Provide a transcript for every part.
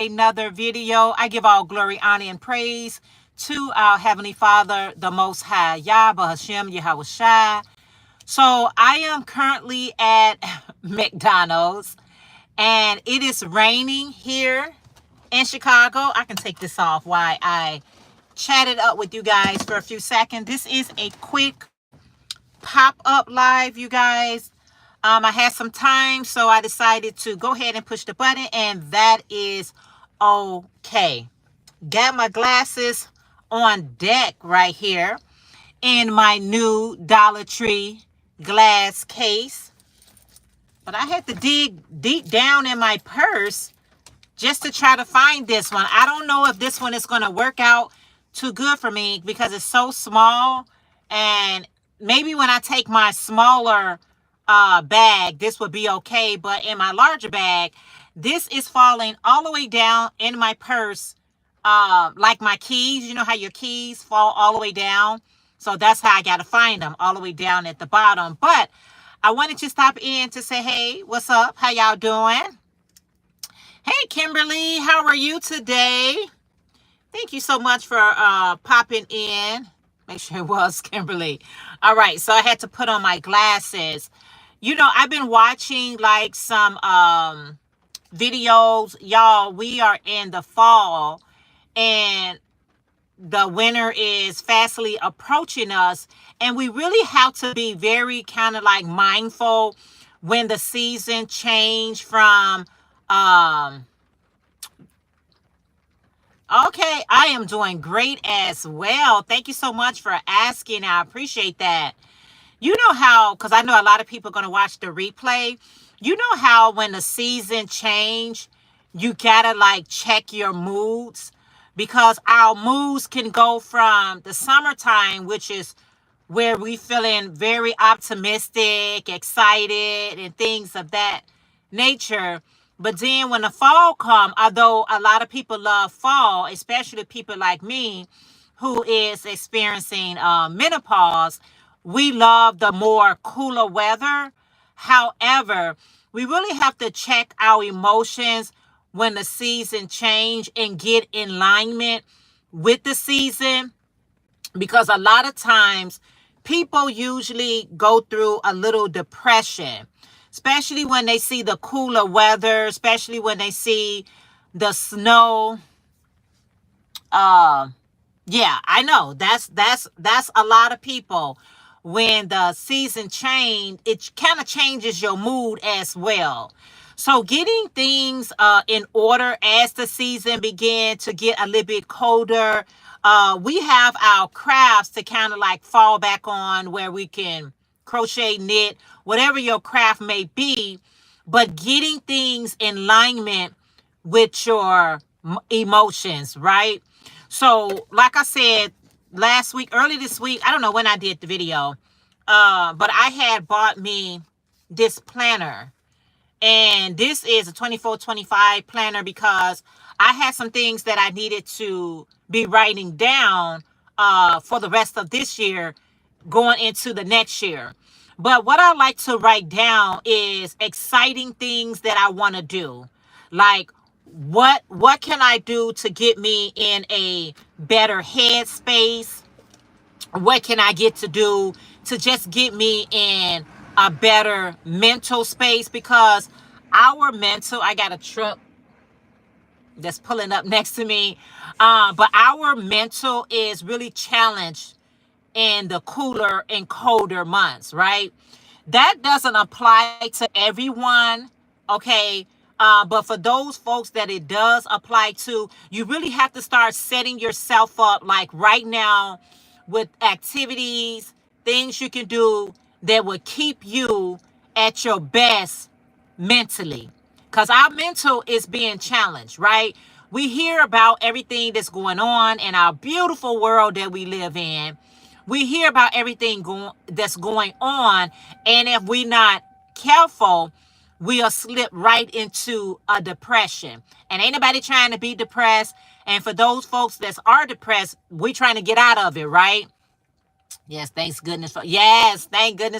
another video. I give all glory, honor, and praise to our Heavenly Father, the Most High, Yahweh Hashem, Yahweh Shai. So I am currently at McDonald's, and it is raining here in Chicago. I can take this off while I chatted up with you guys for a few seconds. This is a quick pop-up live, you guys. I had some time, so I decided to go ahead and push the button, and that is okay. Got my glasses on deck right here in my new Dollar Tree glass case. But I had to dig deep down in my purse just to try to find this one. I don't know if this one is going to work out too good for me because it's so small, and maybe when I take my smaller bag, this would be okay. But in my larger bag, this is falling all the way down in my purse, like my keys. You know how your keys fall all the way down? So that's how I got to find them, all the way down at the bottom. But I wanted to stop in to say, hey, what's up? How y'all doing? Hey, Kimberly, how are you today? Thank you so much for popping in. Make sure it was Kimberly. All right, so I had to put on my glasses. You know, I've been watching like some videos. Y'all, we are in the fall, and the winter is fastly approaching us, and we really have to be very kind of like mindful when the season change from okay, I am doing great as well. Thank you so much for asking. I appreciate that. You know how, because I know a lot of people are going to watch the replay. You know how when the season change, you got to like check your moods, because our moods can go from the summertime, which is where we feeling very optimistic, excited, and things of that nature. But then when the fall come, although a lot of people love fall, especially people like me who is experiencing menopause, we love the more cooler weather. However, we really have to check our emotions when the season change and get in alignment with the season, because a lot of times people usually go through a little depression, especially when they see the cooler weather, especially when they see the snow. Yeah, I know that's a lot of people. When the season change, it kind of changes your mood as well. So getting things in order as the season begin to get a little bit colder, we have our crafts to kind of like fall back on, where we can crochet, knit, whatever your craft may be, but getting things in alignment with your emotions, right? So like I said, last week, early this week, I don't know when I did the video, but I had bought me this planner. And this is a 24-25 planner because I had some things that I needed to be writing down for the rest of this year going into the next year. But what I like to write down is exciting things that I want to do. Like, what can I do to get me in a better headspace? What can I get to do to just get me in a better mental space? Because our mental, I got a truck that's pulling up next to me, but our mental is really challenged in the cooler and colder months, right? That doesn't apply to everyone, okay? But for those folks that it does apply to, you really have to start setting yourself up like right now with activities, things you can do that will keep you at your best mentally. Because our mental is being challenged, right? We hear about everything that's going on in our beautiful world that we live in. We hear about everything that's going on. And if we're not careful, we'll slip right into a depression. And ain't nobody trying to be depressed. And for those folks that are depressed, we're trying to get out of it, right? Yes, thank goodness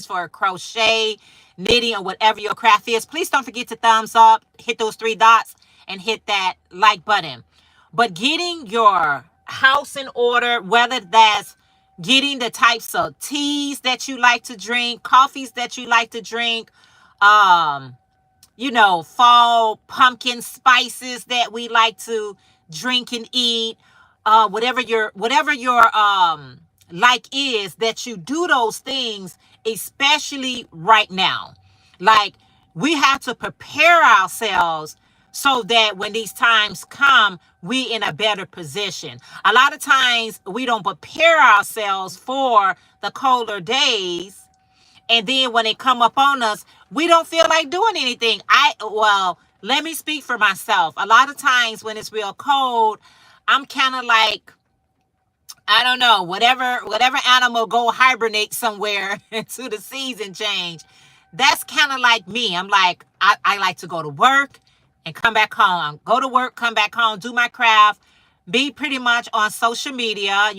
for crochet, knitting, or whatever your craft is. Please don't forget to thumbs up, hit those 3 dots, and hit that like button. But getting your house in order, whether that's getting the types of teas that you like to drink, coffees that you like to drink, um, fall pumpkin spices that we like to drink and eat, whatever your like is, that you do those things, especially right now. Like, we have to prepare ourselves so that when these times come, we in a better position. A lot of times we don't prepare ourselves for the colder days, and then when it come up on us, we don't feel like doing anything. Let me speak for myself. A lot of times when it's real cold, I'm kind of like, I don't know, whatever animal go hibernate somewhere into the season change. That's kind of like me. I'm like, I like to go to work and come back home. Go to work, come back home, do my craft, be pretty much on social media.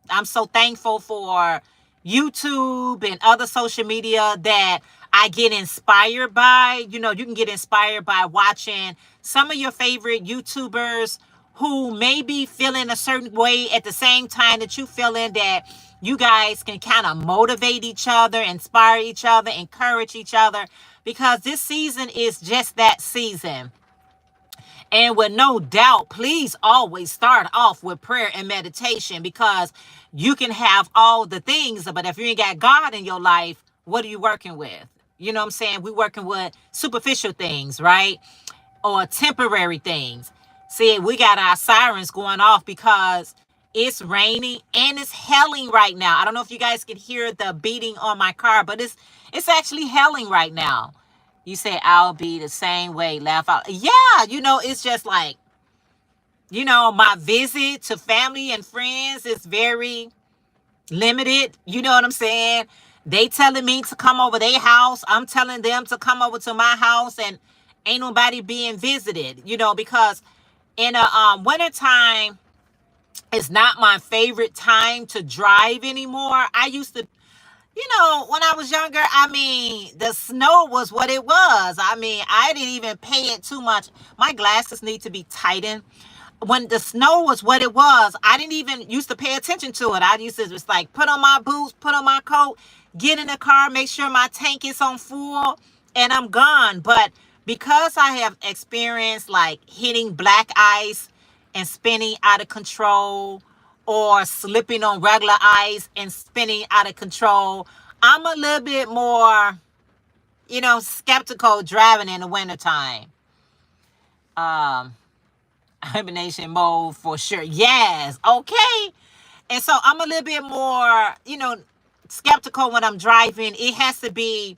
I'm so thankful for YouTube and other social media that I get inspired by. You can get inspired by watching some of your favorite YouTubers who may be feeling a certain way at the same time that you feeling, that you guys can kind of motivate each other, inspire each other, encourage each other, because this season is just that season. And with no doubt, please always start off with prayer and meditation, because you can have all the things, but if you ain't got God in your life, what are you working with? You know what I'm saying? We're working with superficial things, right? Or temporary things. See, we got our sirens going off because it's raining and it's hailing right now. I don't know if you guys can hear the beating on my car, but it's actually hailing right now. You say, I'll be the same way, laugh out. Yeah, it's just like, my visit to family and friends is very limited. You know what I'm saying? They telling me to come over their house. I'm telling them to come over to my house, and ain't nobody being visited, because in a wintertime, it's not my favorite time to drive anymore. I used to, when I was younger, the snow was what it was. I didn't even pay it too much. My glasses need to be tightened. When the snow was what it was, I didn't even used to pay attention to it. I used to just like put on my boots, put on my coat, get in the car, make sure my tank is on full, and I'm gone. But because I have experienced like hitting black ice and spinning out of control, or slipping on regular ice and spinning out of control, I'm a little bit more, skeptical driving in the wintertime. Hibernation mode for sure. Yes. Okay. And so I'm a little bit more, skeptical when I'm driving. It has to be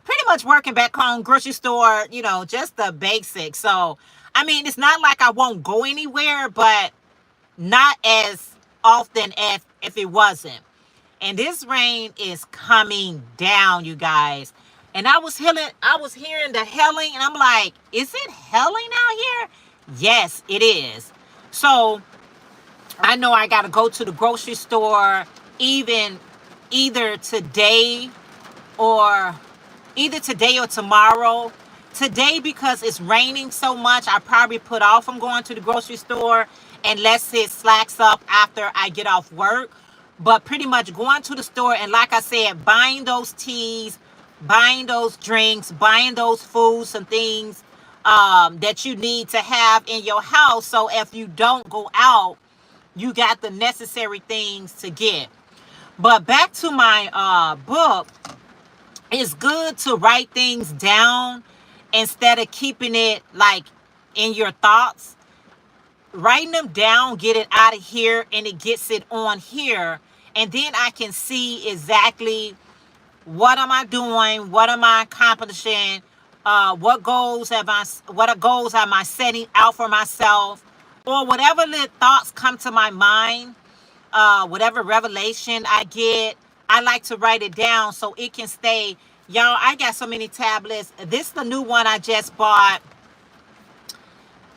pretty much working back home, grocery store, just the basics. So, it's not like I won't go anywhere, but not as often as if it wasn't. And this rain is coming down, you guys. And I was hearing the hailing, and I'm like, is it hailing out here? Yes, it is. So I know I got to go to the grocery store either today or tomorrow. Today, because it's raining so much, I probably put off from going to the grocery store unless it slacks up after I get off work. But pretty much going to the store and, like I said, buying those teas, buying those drinks, buying those foods and things that you need to have in your house. So if you don't go out, you got the necessary things to get. But back to my book, it's good to write things down instead of keeping it like in your thoughts. Writing them down, get it out of here, and it gets it on here. And then I can see exactly what am I doing, what am I accomplishing, what goals am I setting out for myself, or whatever little thoughts come to my mind, whatever revelation I get, I like to write it down so it can stay. Y'all, I got so many tablets. This is the new one I just bought.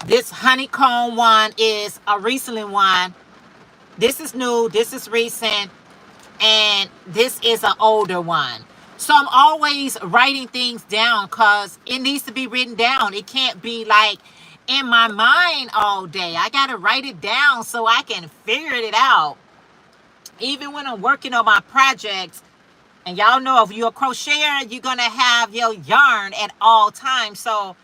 This honeycomb one is a recent one. This is new. This is recent. And this is an older one. So I'm always writing things down because it needs to be written down. It can't be like in my mind all day. I got to write it down so I can figure it out. Even when I'm working on my projects, and y'all know if you're a crocheter, you're going to have your yarn at all times. So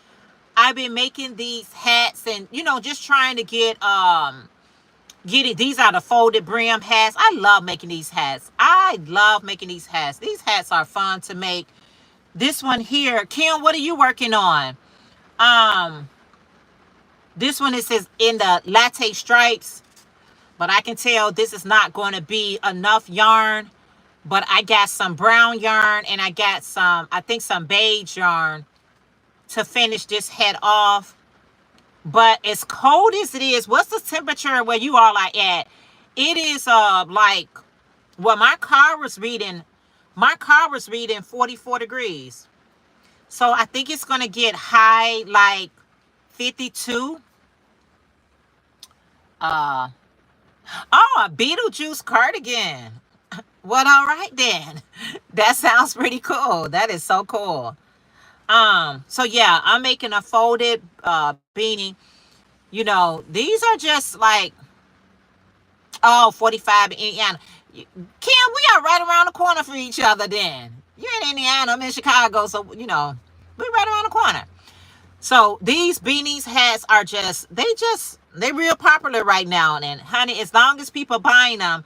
I've been making these hats and, just trying to get it. These are the folded brim hats. I love making these hats. I love making these hats. These hats are fun to make. This one here, Kim, what are you working on? This one, it says in the latte stripes, but I can tell this is not going to be enough yarn. But I got some brown yarn and I got I think some beige yarn to finish this head off. But as cold as it is, what's the temperature where you all are at? It is like, well, my car was reading 44 degrees. So I think it's going to get high like 52. A Beetlejuice cardigan. Well, all right then. That sounds pretty cool. That is so cool. So yeah, I'm making a folded beanie. These are just like 45 in Indiana. Kim, we are right around the corner for each other then. You're in Indiana, I'm in Chicago, so we're right around the corner. So these beanies hats are they're real popular right now. And honey, as long as people buying them,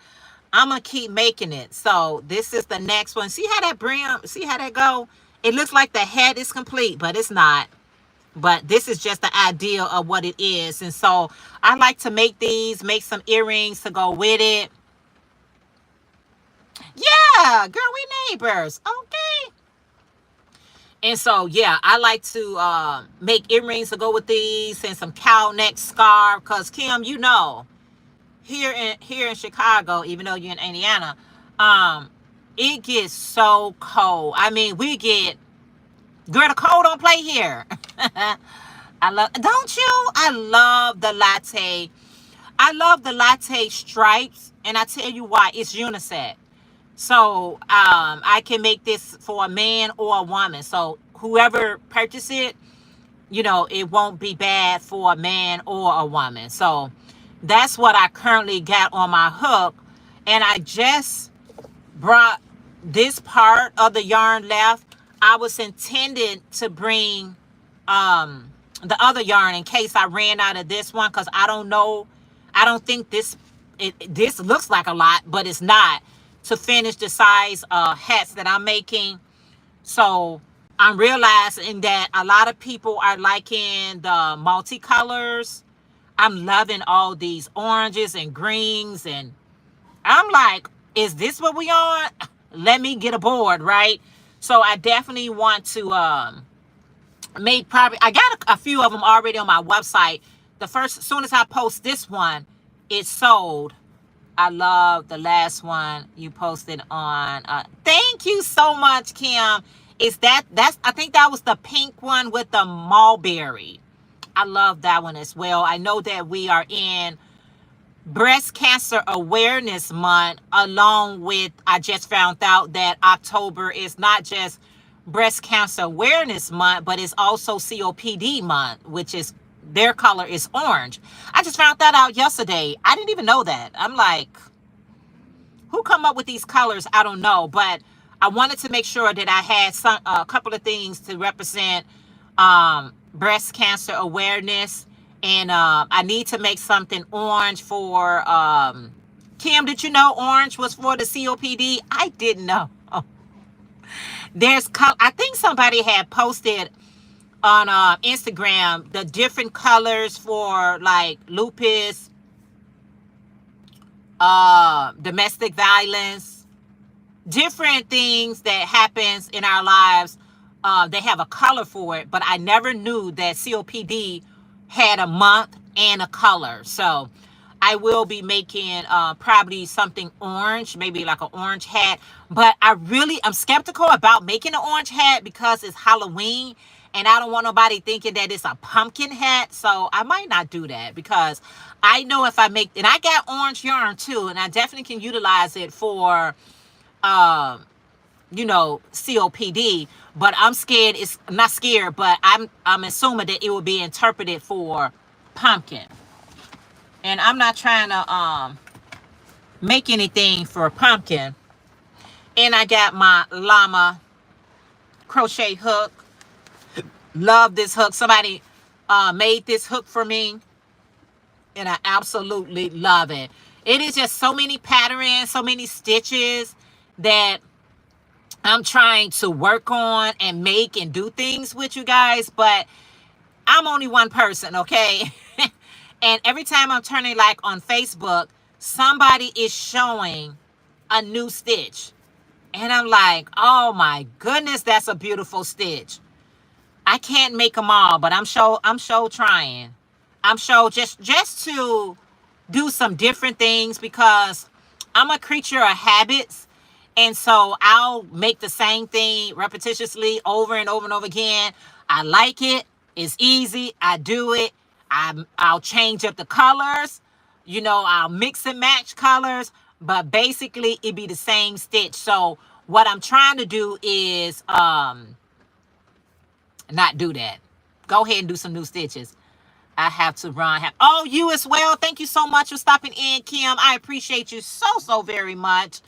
I'm gonna keep making it. So this is the next one. See how that go? It looks like the head is complete, but it's not. But this is just the idea of what it is. And so I like to make some earrings to go with it. Yeah, girl, we neighbors. Okay. And so, yeah, I like to make earrings to go with these and some cow neck scarf. Because, Kim, here in Chicago, even though you're in Indiana, it gets so cold. I mean, girl, the cold don't play here. Don't you? I love the latte. I love the latte stripes. And I tell you why, it's unisex. So I can make this for a man or a woman. So whoever purchases it, it won't be bad for a man or a woman. So that's what I currently got on my hook. And I just brought this part of the yarn left. I was intended to bring the other yarn in case I ran out of this one, because I don't know. I don't think this looks like a lot, but it's not, to finish the size hats that I'm making. So I'm realizing that a lot of people are liking the multicolors. I'm loving all these oranges and greens, and I'm like, is this what we on? Let me get aboard, right? So I definitely want to I got a few of them already on my website. As soon as I post this one, it's sold. I love the last one you posted on. Thank you so much, Kim. I think that was the pink one with the mulberry. I love that one as well. I know that we are in Breast Cancer Awareness Month, along with, I just found out that October is not just Breast Cancer Awareness Month, but it's also COPD month, which is, their color is orange. I just found that out yesterday. I didn't even know that. I'm like, who come up with these colors? I don't know, but I wanted to make sure that I had a couple of things to represent breast cancer awareness. And I need to make something orange for Kim. Did you know orange was for the COPD? I didn't know. I think somebody had posted on Instagram the different colors for like lupus, domestic violence, different things that happens in our lives. They have a color for it, but I never knew that COPD had a month and a color. So I will be making probably something orange, maybe like an orange hat. But I'm skeptical about making an orange hat because it's Halloween and I don't want nobody thinking that it's a pumpkin hat. So I might not do that, because I know if I make, and I got orange yarn too, and I definitely can utilize it for COPD, but I'm scared. It's not scared, but I'm assuming that it will be interpreted for pumpkin. And I'm not trying to make anything for pumpkin. And I got my llama crochet hook. Love this hook. Somebody made this hook for me, and I absolutely love it. It is just so many patterns, so many stitches that I'm trying to work on and make and do things with, you guys, but I'm only one person, okay? And every time I'm turning like on Facebook, somebody is showing a new stitch. And I'm like, oh my goodness, that's a beautiful stitch. I can't make them all, but I'm sure trying. I'm sure just to do some different things, because I'm a creature of habits. And so I'll make the same thing repetitiously over and over and over again. I like it. It's easy. I do it. I'll change up the colors. I'll mix and match colors, but basically it be the same stitch. So what I'm trying to do is not do that. Go ahead and do some new stitches. I have to run. Oh, you as well. Thank you so much for stopping in, Kim. I appreciate you so very much.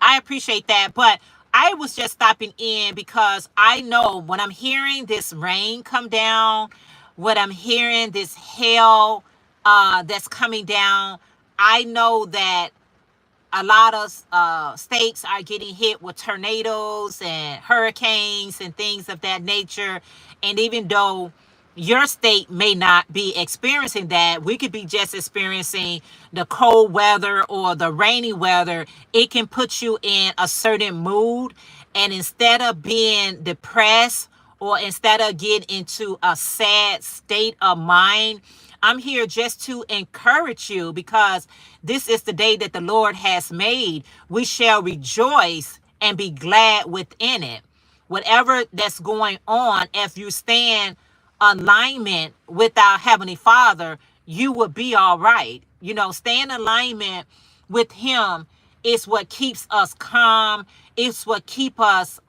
I appreciate that. But I was just stopping in because I know when I'm hearing this rain come down, when I'm hearing this hail that's coming down, I know that a lot of states are getting hit with tornadoes and hurricanes and things of that nature. And even though your state may not be experiencing that, we could be just experiencing the cold weather or the rainy weather. It can put you in a certain mood. And instead of being depressed or instead of getting into a sad state of mind, I'm here just to encourage you, because this is the day that the Lord has made. We shall rejoice and be glad within it. Whatever that's going on, if you stand alignment with our Heavenly Father, you will be all right. Stay in alignment with Him is what keeps us calm. It's what keep us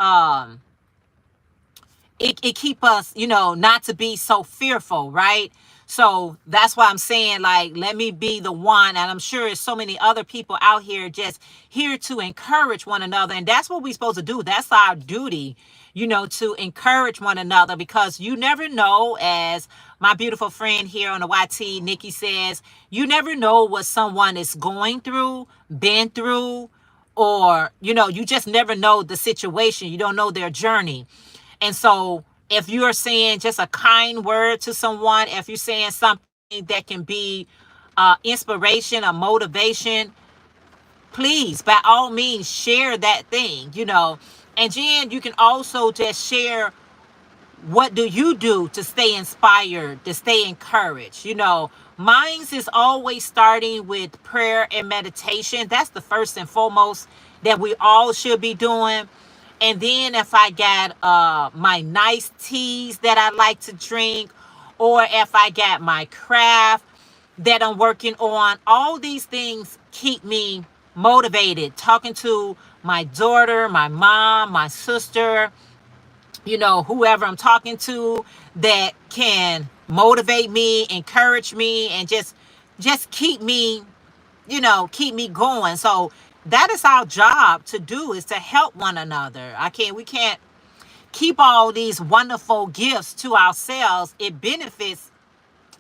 it keep us, not to be so fearful, right? So that's why I'm saying, like, let me be the one. And I'm sure there's so many other people out here just here to encourage one another. And that's what we're supposed to do. That's our duty, to encourage one another, because you never know, as my beautiful friend here on the YT, Nikki, says, you never know what someone is going through, been through, or, you just never know the situation. You don't know their journey. And so if you're saying just a kind word to someone, if you're saying something that can be inspiration or motivation, please, by all means, share that thing. And Jen, you can also just share, what do you do to stay inspired, to stay encouraged? Mine's is always starting with prayer and meditation. That's the first and foremost that we all should be doing. And then if I got my nice teas that I like to drink, or if I got my craft that I'm working on, all these things keep me motivated. Talking to my daughter, my mom, my sister, whoever I'm talking to that can motivate me, encourage me, and just keep me, keep me going. So that is our job to do, is to help one another. We can't keep all these wonderful gifts to ourselves. It benefits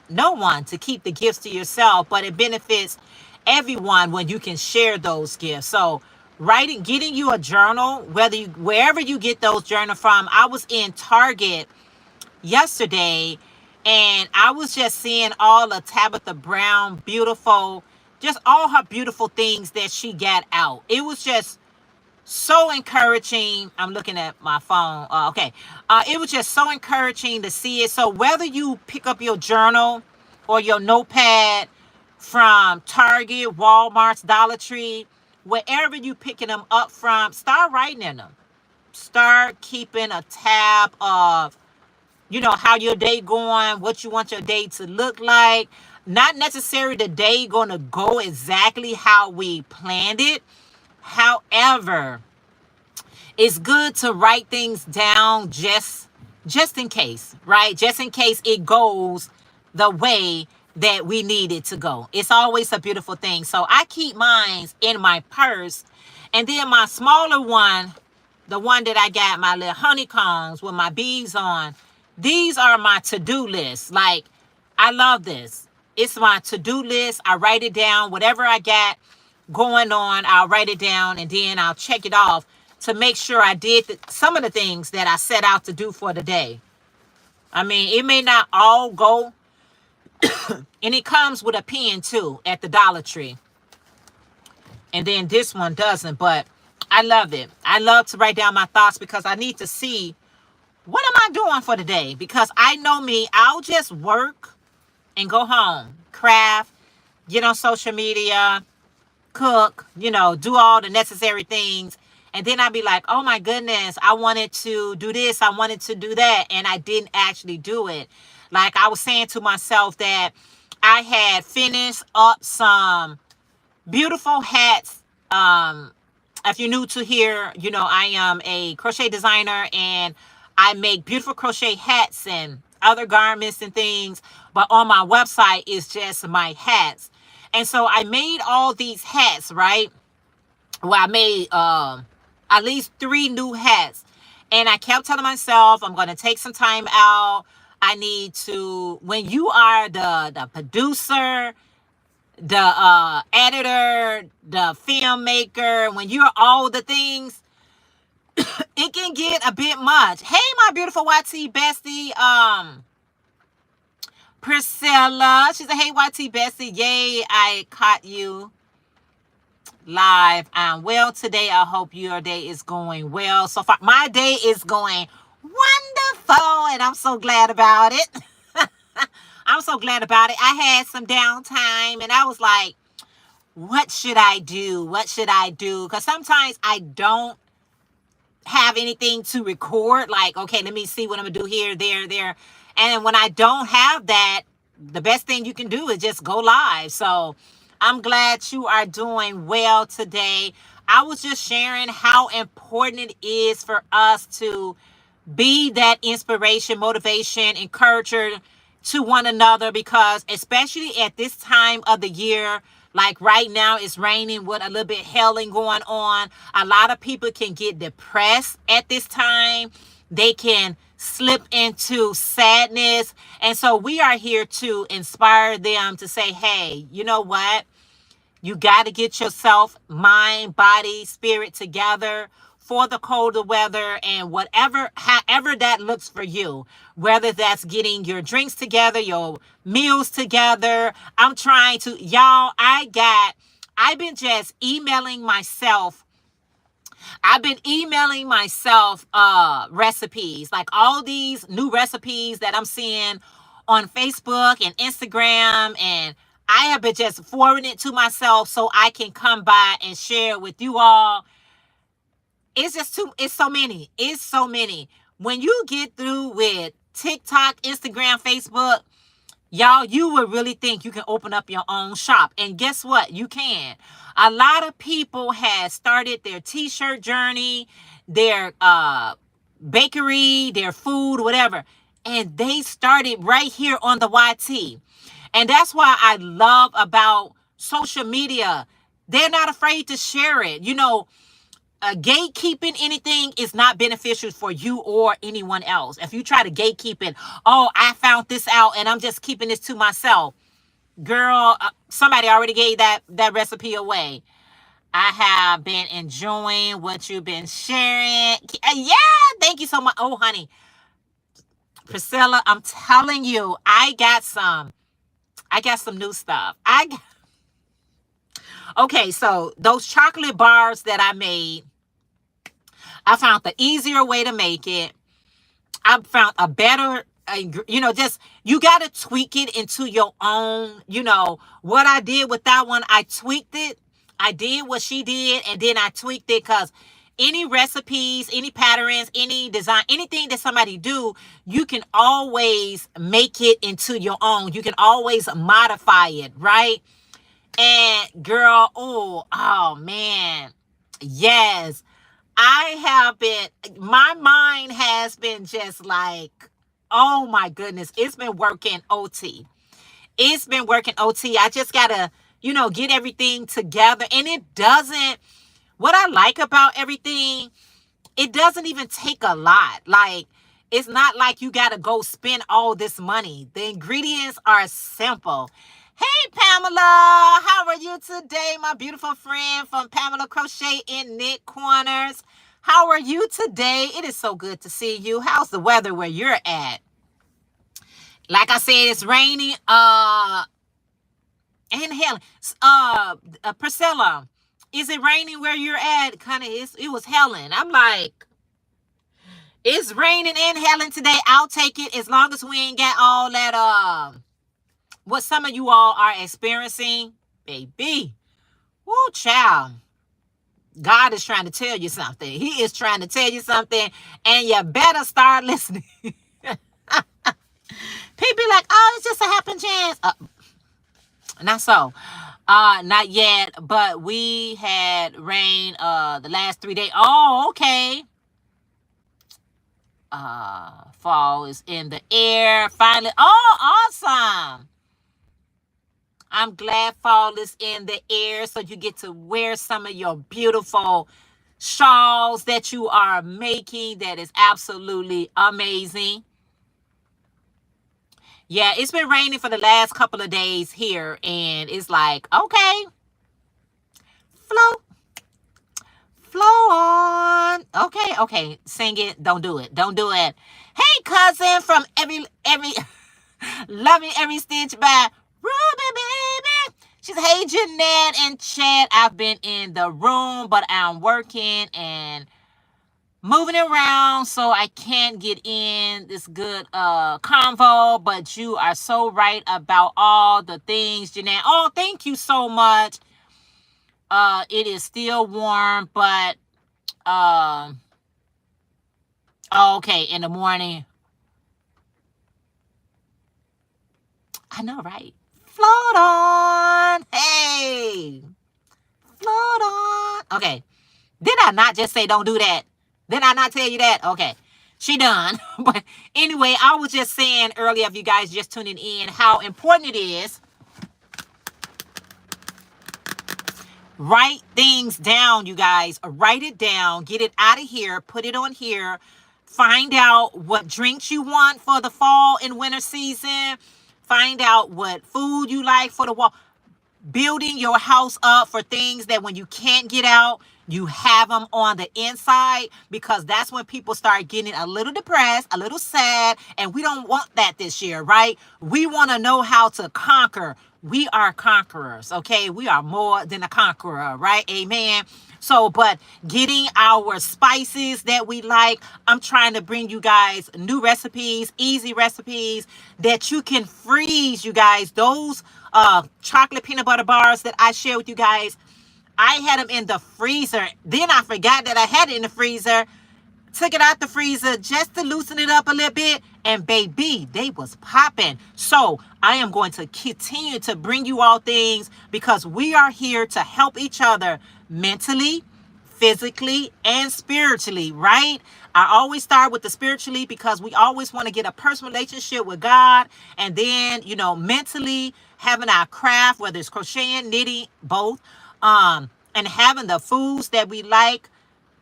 no one to keep the gifts to yourself, but it benefits everyone when you can share those gifts. So getting you a journal, wherever you get those journal from. I was in Target yesterday, and I was just seeing all of Tabitha Brown beautiful, just all her beautiful things that she got out. It was just so encouraging. I'm looking at my phone. Okay. It was just so encouraging to see it. So whether you pick up your journal or your notepad from Target, Walmart, Dollar Tree, wherever you picking them up from, start writing in them. Start keeping a tab of, how your day going, what you want your day to look like. Not necessarily the day going to go exactly how we planned it. However, It's good to write things down just in case, right? Just in case it goes the way that we need it to go. It's always a beautiful thing. So I keep mine in my purse. And then my smaller one, the one that I got my little honeycombs with my beads on, these are my to-do list. Like, I love this. It's my to-do list. I write it down. Whatever I got going on, I'll write it down, and then I'll check it off to make sure I did some of the things that I set out to do for the day. I mean, it may not all go, and it comes with a pen too at the Dollar Tree. And then this one doesn't, but I love it. I love to write down my thoughts because I need to see what am I doing for the day? Because I know me, I'll just work and go home, craft, get on social media, cook, do all the necessary things. And then I'd be like, oh my goodness, I wanted to do this, I wanted to do that, and I didn't actually do it. Like I was saying to myself that I had finished up some beautiful hats. If you're new to here, I am a crochet designer and I make beautiful crochet hats and other garments and things. But on my website is just my hats. And so I made all these hats, right? Well, I made at least 3 new hats. And I kept telling myself, I'm going to take some time out. I need to, when you are the producer, the editor, the filmmaker, when you're all the things, it can get a bit much. Hey, my beautiful YT bestie, Priscilla. She said, hey, YT bestie, yay, I caught you live. I'm well today. I hope your day is going well. So far, my day is going wonderful, and I'm so glad about it. I'm so glad about it. I had some downtime, and I was like, what should I do? What should I do? Because sometimes I don't have anything to record. Like, okay, let me see what I'm going to do here, there. And when I don't have that, the best thing you can do is just go live. So I'm glad you are doing well today. I was just sharing how important it is for us to be that inspiration, motivation, encourager to one another, because especially at this time of the year, like right now it's raining with a little bit hailing going on. A lot of people can get depressed at this time. They can slip into sadness. And so we are here to inspire them to say, hey, you know what? You got to get yourself, mind, body, spirit together for the colder weather, and however that looks for you, whether that's getting your drinks together, your meals together. I'm trying to, y'all, I've been just emailing myself. I've been emailing myself recipes, like all these new recipes that I'm seeing on Facebook and Instagram, and I have been just forwarding it to myself so I can come by and share it with you all. It's so many. It's so many. When you get through with TikTok, Instagram, Facebook, y'all, you would really think you can open up your own shop. And guess what? You can. A lot of people have started their t-shirt journey, their bakery, their food, whatever. And they started right here on the YT. And that's why I love about social media. They're not afraid to share it. Gatekeeping anything is not beneficial for you or anyone else. If you try to gatekeep it, oh, I found this out and I'm just keeping this to myself. Girl, somebody already gave that recipe away. I have been enjoying what you've been sharing. Yeah, thank you so much. Oh, honey. Priscilla, I'm telling you, I got some new stuff. Okay, so those chocolate bars that I made, I found the easier way to make it. I found a better, you got to tweak it into your own, what I did with that one, I tweaked it. I did what she did, and then I tweaked it, because any recipes, any patterns, any design, anything that somebody do, you can always make it into your own. You can always modify it, right? And girl, oh man, yes. My mind has been just like, oh my goodness, it's been working OT. It's been working OT. I just gotta, get everything together. And what I like about everything, it doesn't even take a lot. Like, it's not like you gotta go spend all this money. The ingredients are simple. Hey, Pamela, how are you today, my beautiful friend from Pamela Crochet in Knit Corners? How are you today? It is so good to see you. How's the weather where you're at? Like I said, it's raining. And Helen, Priscilla, is it raining where you're at? Kind of, it was Helen. I'm like, it's raining in Helen today. I'll take it as long as we ain't got all that, what some of you all are experiencing. Baby, woo, child. God is trying to tell you something. He is trying to tell you something, and you better start listening. People like, oh, it's just a happen chance. Not so. Not yet, but we had rain the last 3 days. Oh, okay. Fall is in the air. Finally. Oh, awesome. I'm glad fall is in the air, so you get to wear some of your beautiful shawls that you are making. That is absolutely amazing. Yeah, it's been raining for the last couple of days here, and it's like, okay, flow on. Okay, sing it. Don't do it. Don't do it. Hey, cousin from every loving every stitch by Ruby Baby. She's, hey, Jeanette and Chad. I've been in the room, but I'm working and moving around, so I can't get in this good convo, but you are so right about all the things, Jeanette. Oh, thank you so much. It is still warm, but okay, in the morning. I know, right? Float on. Hey. Float on. Okay. Did I not just say don't do that? Did I not tell you that? Okay. She done. But anyway, I was just saying earlier, if you guys just tuning in, how important it is. Write things down, you guys. Write it down. Get it out of here. Put it on here. Find out what drinks you want for the fall and winter season. Find out what food you like for the wall. Building your house up for things that when you can't get out, you have them on the inside, because that's when people start getting a little depressed, a little sad, and we don't want that this year, right? We want to know how to conquer. We are conquerors, okay? We are more than a conqueror, right? Amen. So, but getting our spices that we like, I'm trying to bring you guys new recipes, easy recipes that you can freeze, you guys. Those chocolate peanut butter bars that I share with you guys, I had them in the freezer. Then I forgot that I had it in the freezer. Took it out the freezer just to loosen it up a little bit. And baby, they was popping. So I am going to continue to bring you all things, because we are here to help each other mentally, physically, and spiritually, right? I always start with the spiritually, because we always want to get a personal relationship with God. And then, mentally having our craft, whether it's crocheting, knitting, both, and having the foods that we like,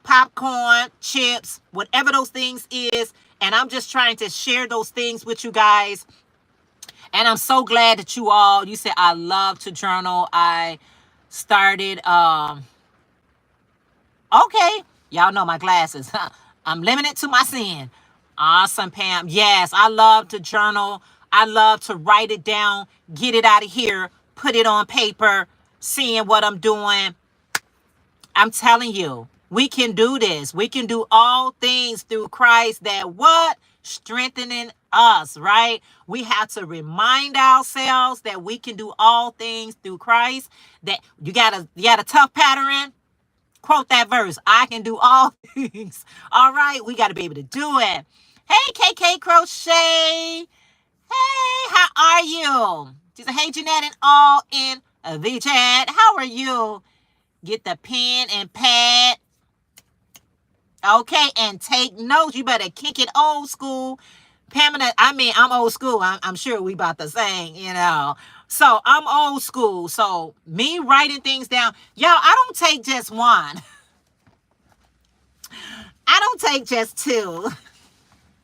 popcorn, chips, whatever those things is. And I'm just trying to share those things with you guys. And I'm so glad that you said, I love to journal. I started, okay. Y'all know my glasses. I'm limited to my sin. Awesome, Pam. Yes, I love to journal. I love to write it down, get it out of here, put it on paper, seeing what I'm doing. I'm telling you, we can do this. We can do all things through Christ that what? Strengthening us, right? We have to remind ourselves that we can do all things through Christ. That you got a tough pattern. Quote that verse. I can do all things. All right. We got to be able to do it. Hey, KK Crochet. Hey, how are you? She said, hey, Jeanette and all in the chat. How are you? Get the pen and pad. Okay, and take notes. You better kick it old school. Pamela, I mean, I'm old school. I'm sure we about the same, you know. So I'm old school. So me writing things down, y'all, I don't take just one. I don't take just two.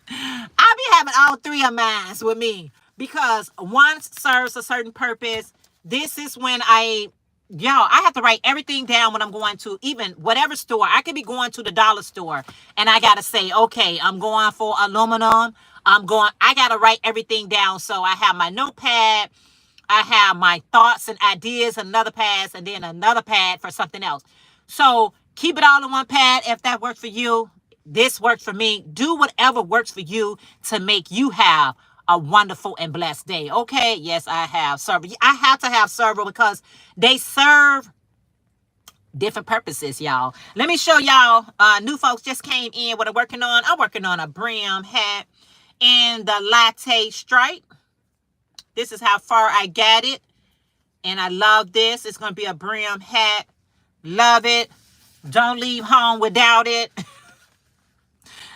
I be having all three of mine with me because one serves a certain purpose. This is when I have to write everything down when I'm going to even whatever store. I could be going to the dollar store and I got to say, okay, I'm going for aluminum. I got to write everything down. So I have my notepad. I have my thoughts and ideas, another pad, and then another pad for something else. So keep it all in one pad if that works for you. This works for me. Do whatever works for you to make you have a wonderful and blessed day. Okay. Yes, I have server. I have to have server because they serve different purposes, y'all. Let me show y'all. New folks just came in. What I'm working on. I'm working on a brim hat and the latte stripe. This is how far I got it. And I love this. It's going to be a brim hat. Love it. Don't leave home without it.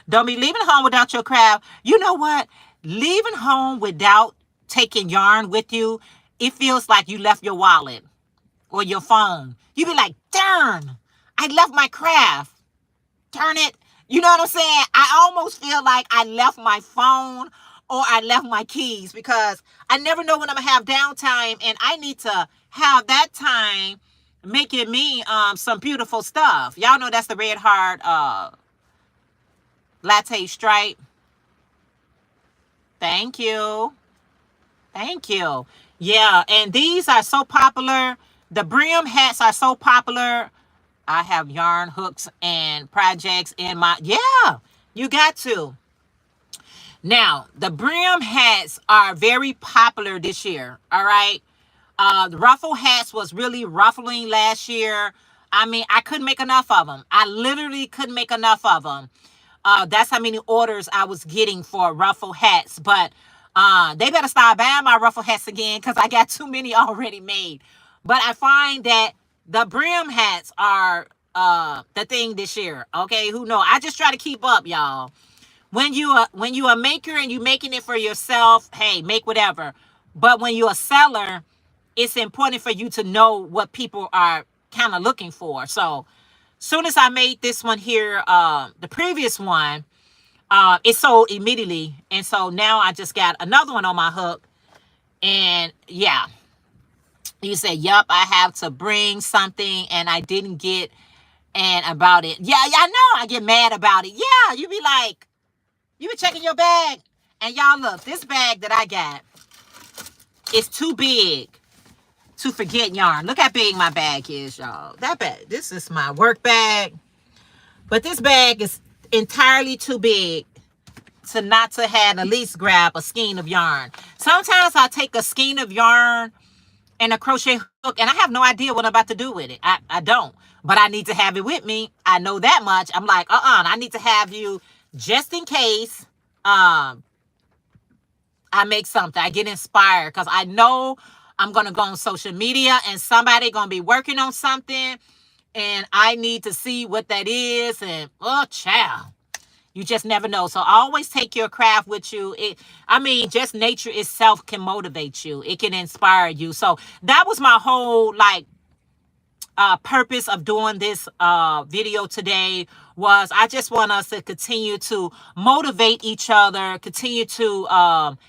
Don't be leaving home without your craft. You know what? Leaving home without taking yarn with you, it feels like you left your wallet or your phone. You be like, darn, I left my craft. Darn it. You know what I'm saying? I almost feel like I left my phone or I left my keys because I never know when I'm going to have downtime and I need to have that time making me some beautiful stuff. Y'all know that's the Red Heart latte stripe. Thank you. Thank you. Yeah, and these are so popular. The brim hats are so popular. I have yarn hooks and projects in my, yeah, you got to. Now, the brim hats are very popular this year, all right? The ruffle hats was really ruffling last year. I mean, I couldn't make enough of them. I literally couldn't make enough of them. That's how many orders I was getting for ruffle hats. But they better start buying my ruffle hats again because I got too many already made. But I find that the brim hats are the thing this year. Okay, who know? I just try to keep up, y'all. When you a maker and you making it for yourself, hey, make whatever. But when you're a seller, it's important for you to know what people are kind of looking for. So soon as I made this one here, the previous one, it sold immediately. And so now I just got another one on my hook. And yeah, you say, yup, I have to bring something and I didn't get and about it. Yeah, I know I get mad about it. Yeah, you be like, you be checking your bag. And y'all look, this bag that I got is too big to forget yarn. Look how big my bag is, y'all. That bag, this is my work bag. But this bag is entirely too big to not to have at least grab a skein of yarn. Sometimes I take a skein of yarn and a crochet hook and I have no idea what I'm about to do with it. I don't. But I need to have it with me. I know that much. I'm like, I need to have you just in case I make something. I get inspired because I know I'm going to go on social media and somebody going to be working on something and I need to see what that is. And, oh, child, you just never know. So always take your craft with you. Just nature itself can motivate you. It can inspire you. So that was my whole, purpose of doing this video today was I just want us to continue to motivate each other, continue to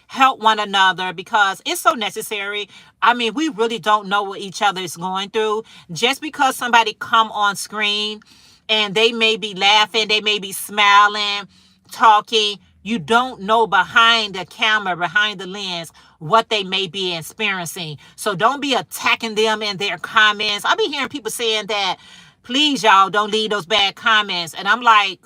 help one another because it's so necessary. I mean, we really don't know what each other is going through. Just because somebody come on screen and they may be laughing, they may be smiling, talking, you don't know behind the camera, behind the lens, what they may be experiencing. So don't be attacking them in their comments. I be hearing people saying that, please, y'all, don't leave those bad comments. And I'm like,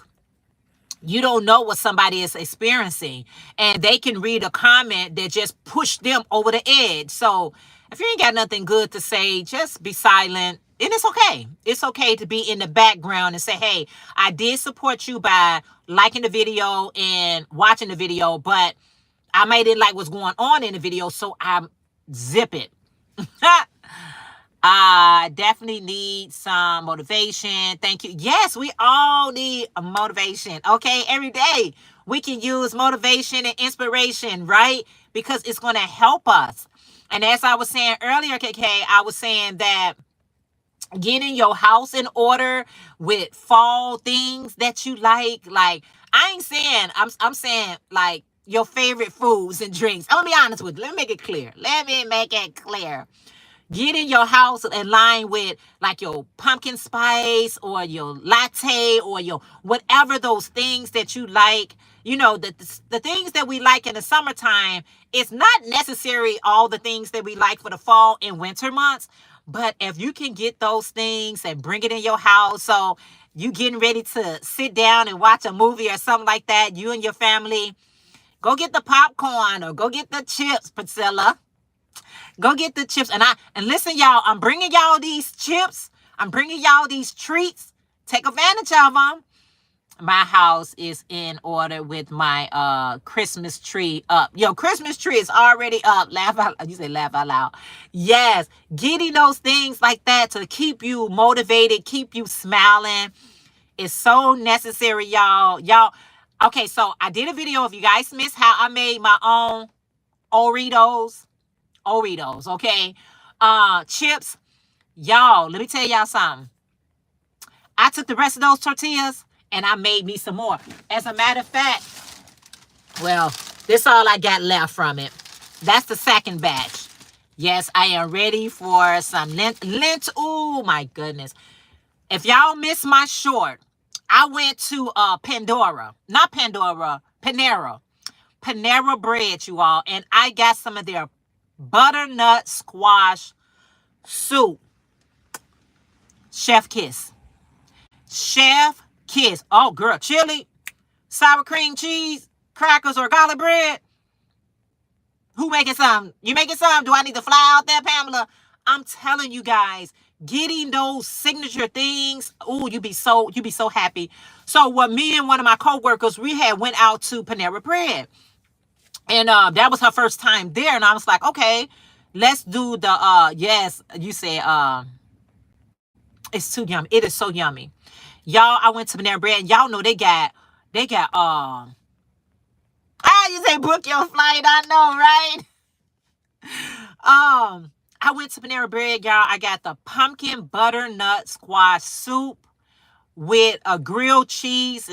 you don't know what somebody is experiencing. And they can read a comment that just push them over the edge. So if you ain't got nothing good to say, just be silent. And it's okay. It's okay to be in the background and say, hey, I did support you by liking the video and watching the video, but I may didn't like what's going on in the video, so I zip it. I definitely need some motivation. Thank you. Yes, we all need a motivation. Okay, every day we can use motivation and inspiration, right? Because it's going to help us. And as I was saying earlier, KK, I was saying that getting your house in order with fall things that you like I ain't saying, I'm saying like your favorite foods and drinks. I'm gonna be honest with you. Let me make it clear. Getting your house in line with like your pumpkin spice or your latte or your whatever those things that you like. You know, the things that we like in the summertime, it's not necessary all the things that we like for the fall and winter months. But if you can get those things and bring it in your house, so you getting ready to sit down and watch a movie or something like that, you and your family, go get the popcorn or go get the chips, Priscilla. Go get the chips. And listen, y'all, I'm bringing y'all these chips. I'm bringing y'all these treats. Take advantage of them. My house is in order with my Christmas tree up. Yo, Christmas tree is already up. Laugh out. You say laugh out loud. Yes, getting those things like that to keep you motivated, keep you smiling is so necessary, y'all. Okay, so I did a video. If you guys missed how I made my own Oreos, okay? Chips. Y'all, let me tell y'all something. I took the rest of those tortillas and I made me some more. As a matter of fact, well, this all I got left from it. That's the second batch. Yes, I am ready for some lint. Oh my goodness. If y'all missed my short, I went to Panera Bread, you all, and I got some of their butternut squash soup. Chef kiss. Oh, girl, chili, sour cream cheese, crackers, or garlic bread. Who making some? You making some? Do I need to fly out there, Pamela? I'm telling you guys, getting those signature things. Oh, you be so happy. So what me and one of my coworkers, we had went out to Panera Bread. And that was her first time there. And I was like, okay, let's do the yes, you said it's too yummy. It is so yummy. Y'all, I went to Panera Bread and y'all know they got you say book your flight, I know, right? I went to Panera Bread, y'all. I got the pumpkin butternut squash soup with a grilled cheese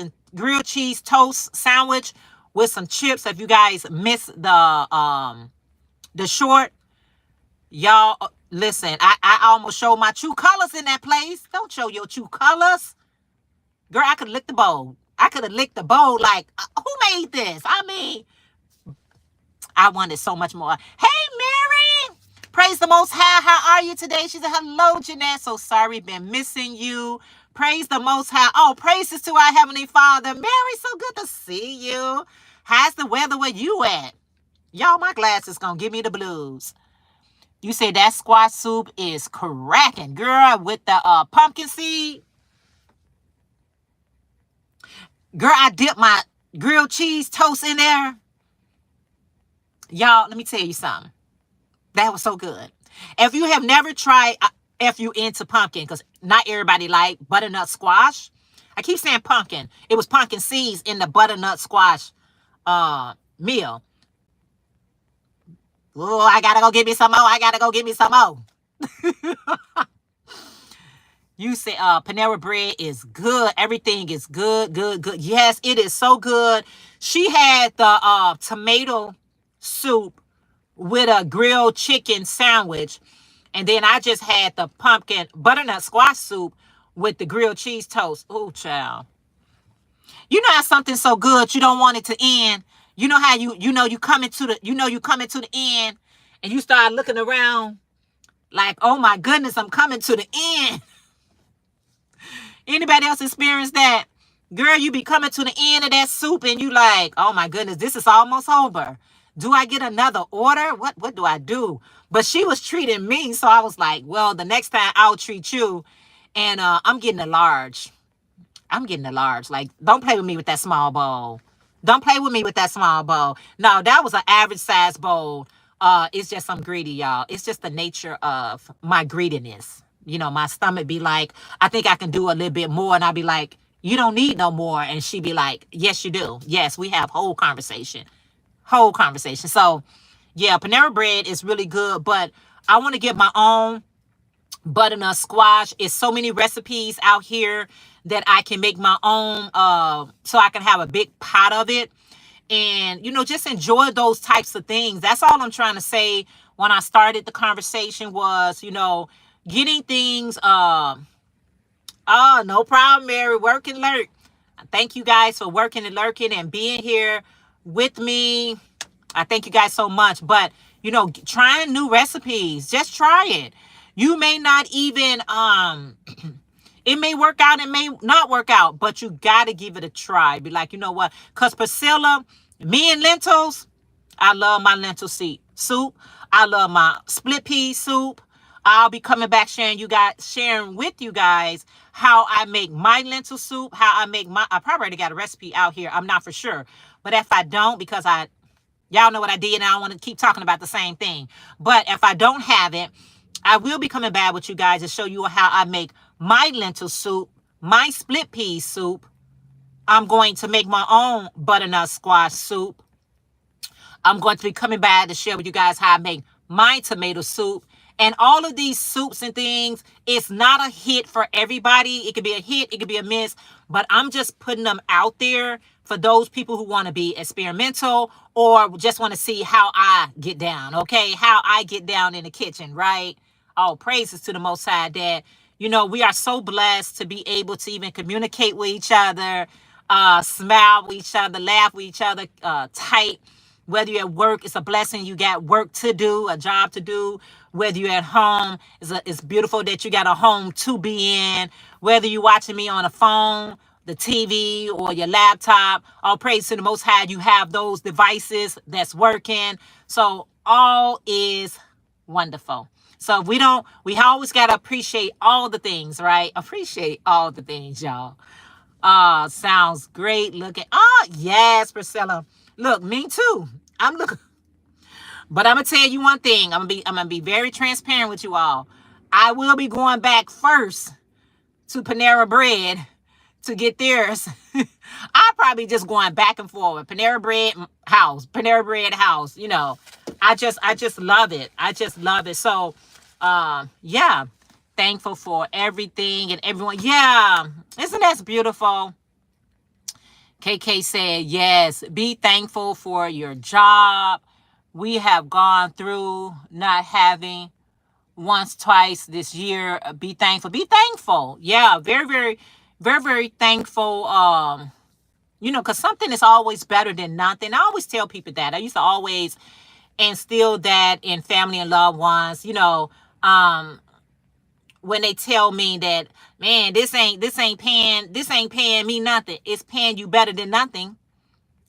toast sandwich with some chips. If you guys missed the short, y'all listen. I almost showed my true colors in that place. Don't show your true colors, girl. I could lick the bowl. Like, who made this? I mean, I wanted so much more. Hey, Mary. Praise the Most High. How are you today? She said, hello, Jeanette. So sorry, been missing you. Praise the Most High. Oh, praises to our Heavenly Father. Mary, so good to see you. How's the weather where you at? Y'all, my glasses gonna give me the blues. You say that squash soup is cracking, girl, with the pumpkin seed. Girl, I dipped my grilled cheese toast in there. Y'all, let me tell you something. That was so good. If you have never tried, if you into pumpkin, because not everybody like butternut squash. I keep saying pumpkin. It was pumpkin seeds in the butternut squash meal. Oh, I gotta go get me some more. You say Panera Bread is good. Everything is good. Yes, it is so good. She had the tomato soup with a grilled chicken sandwich. And then I just had the pumpkin butternut squash soup with the grilled cheese toast. Oh, child. You know how something's so good you don't want it to end. You know how you coming to the end and you start looking around like, oh my goodness, I'm coming to the end. Anybody else experience that? Girl, you be coming to the end of that soup and you like, oh my goodness, this is almost over. Do I get another order? What do I do? But she was treating me, so I was like, well, the next time I'll treat you. And I'm getting a large. Like, don't play with me with that small bowl. No, that was an average size bowl. It's just I'm greedy, y'all. It's just the nature of my greediness. my stomach be like, I think I can do a little bit more. And I'll be like, you don't need no more. And she be like, yes, you do. Yes, we have whole conversation. Whole conversation. So yeah, Panera Bread is really good, but I want to get my own butternut squash. It's so many recipes out here that I can make my own, so I can have a big pot of it and just enjoy those types of things. That's all I'm trying to say. When I started the conversation was, getting things, oh, no problem, Mary. Work and lurk. Thank you guys for working and lurking and being here with me. I thank you guys so much. But, trying new recipes, just try it. You may not even, it may work out, it may not work out, but you got to give it a try. Be like, you know what? Because Priscilla, me and lentils, I love my lentil soup. I love my split pea soup. I'll be coming back sharing with you guys how I make my lentil soup, I probably already got a recipe out here. I'm not for sure. But if I don't, because y'all know what I did and I don't want to keep talking about the same thing. But if I don't have it, I will be coming back with you guys to show you how I make my lentil soup, my split pea soup. I'm going to make my own butternut squash soup. I'm going to be coming back to share with you guys how I make my tomato soup. And all of these soups and things, it's not a hit for everybody. It could be a hit, it could be a miss, but I'm just putting them out there for those people who want to be experimental or just want to see how I get down, okay? How I get down in the kitchen, right? All praises to the Most High that, we are so blessed to be able to even communicate with each other, smile with each other, laugh with each other, type. Whether you're at work, it's a blessing. You got work to do, a job to do. Whether you're at home, it's beautiful that you got a home to be in. Whether you're watching me on a phone, the TV, or your laptop, all praise to the Most High, you have those devices that's working. So all is wonderful. So we always got to appreciate all the things, right? Appreciate all the things, y'all. Sounds great looking. Oh, yes, Priscilla. Look, me too. I'm looking. But I'm going to tell you one thing. I'm going to be very transparent with you all. I will be going back first to Panera Bread to get theirs. I'm probably just going back and forth. Panera Bread house. I just love it. I just love it. So, yeah. Thankful for everything and everyone. Yeah. Isn't that beautiful? KK said, yes, be thankful for your job. We have gone through not having once, twice this year. Be thankful. Be thankful. Yeah, very, very, very, very thankful. Because something is always better than nothing. I always tell people that. I used to always instill that in family and loved ones, when they tell me that, man, this ain't paying me nothing. It's paying you better than nothing.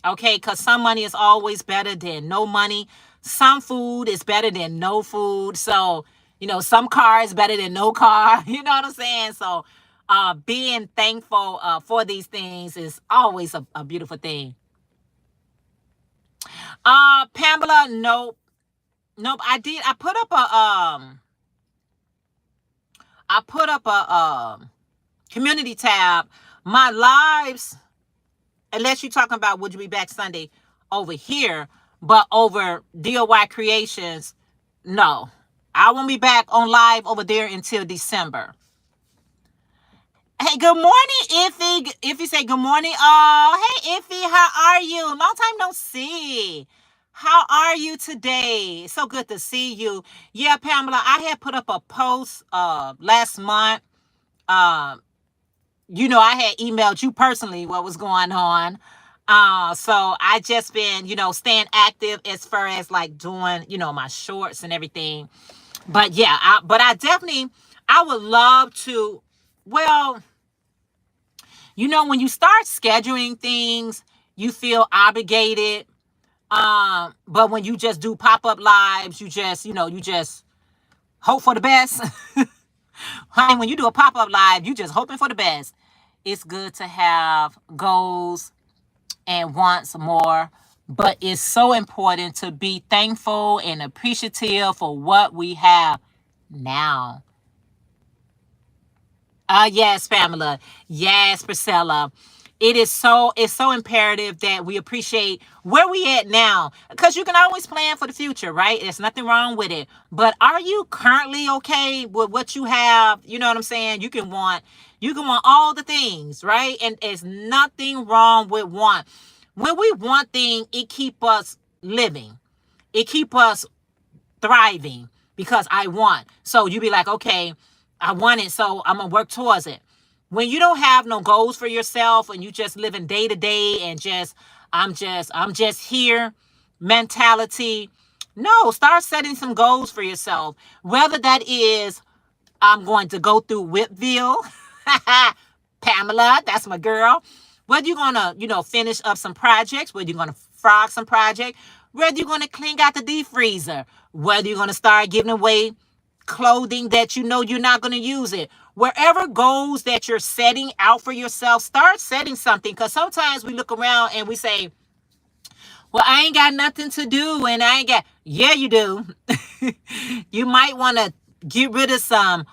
Okay, because some money is always better than no money. Some food is better than no food. So, some car is better than no car. You know what I'm saying? So, being thankful for these things is always a beautiful thing. Pamela, nope. I put up a community tab. My lives, unless you're talking about would you be back Sunday over here, but over DOY Creations, no. I won't be back on live over there until December. Hey, good morning, Iffy. Iffy say good morning. Oh, hey, Iffy, how are you? Long time no see. How are you today? So good to see you. Yeah, Pamela, I had put up a post last month. I had emailed you personally what was going on. So I just been, staying active as far as like doing, my shorts and everything. But yeah, I would love to, well, when you start scheduling things, you feel obligated. But when you just do pop-up lives, you just hope for the best. Honey, when you do a pop-up live, you just hoping for the best. It's good to have goals and wants more, but it's so important to be thankful and appreciative for what we have now. Yes, Pamela. Yes, Priscilla. It's so imperative that we appreciate where we at now, because you can always plan for the future, right? There's nothing wrong with it. But are you currently okay with what you have? You know what I'm saying? You can want all the things, right? And there's nothing wrong with want. When we want thing, it keep us living. It keep us thriving because I want. So you be like, okay, I want it, so I'm gonna work towards it. When you don't have no goals for yourself and you just living day to day and I'm just here mentality. No, start setting some goals for yourself. Whether that is I'm going to go through Whipville. Pamela, that's my girl. Whether you're gonna, finish up some projects, whether you're gonna frog some project, whether you're gonna clean out the deep freezer, whether you're gonna start giving away clothing that you know you're not gonna use it. Wherever goals that you're setting out for yourself, start setting something. Because sometimes we look around and we say, well, I ain't got nothing to do, and I ain't got. Yeah, you do. You might want to get rid of some,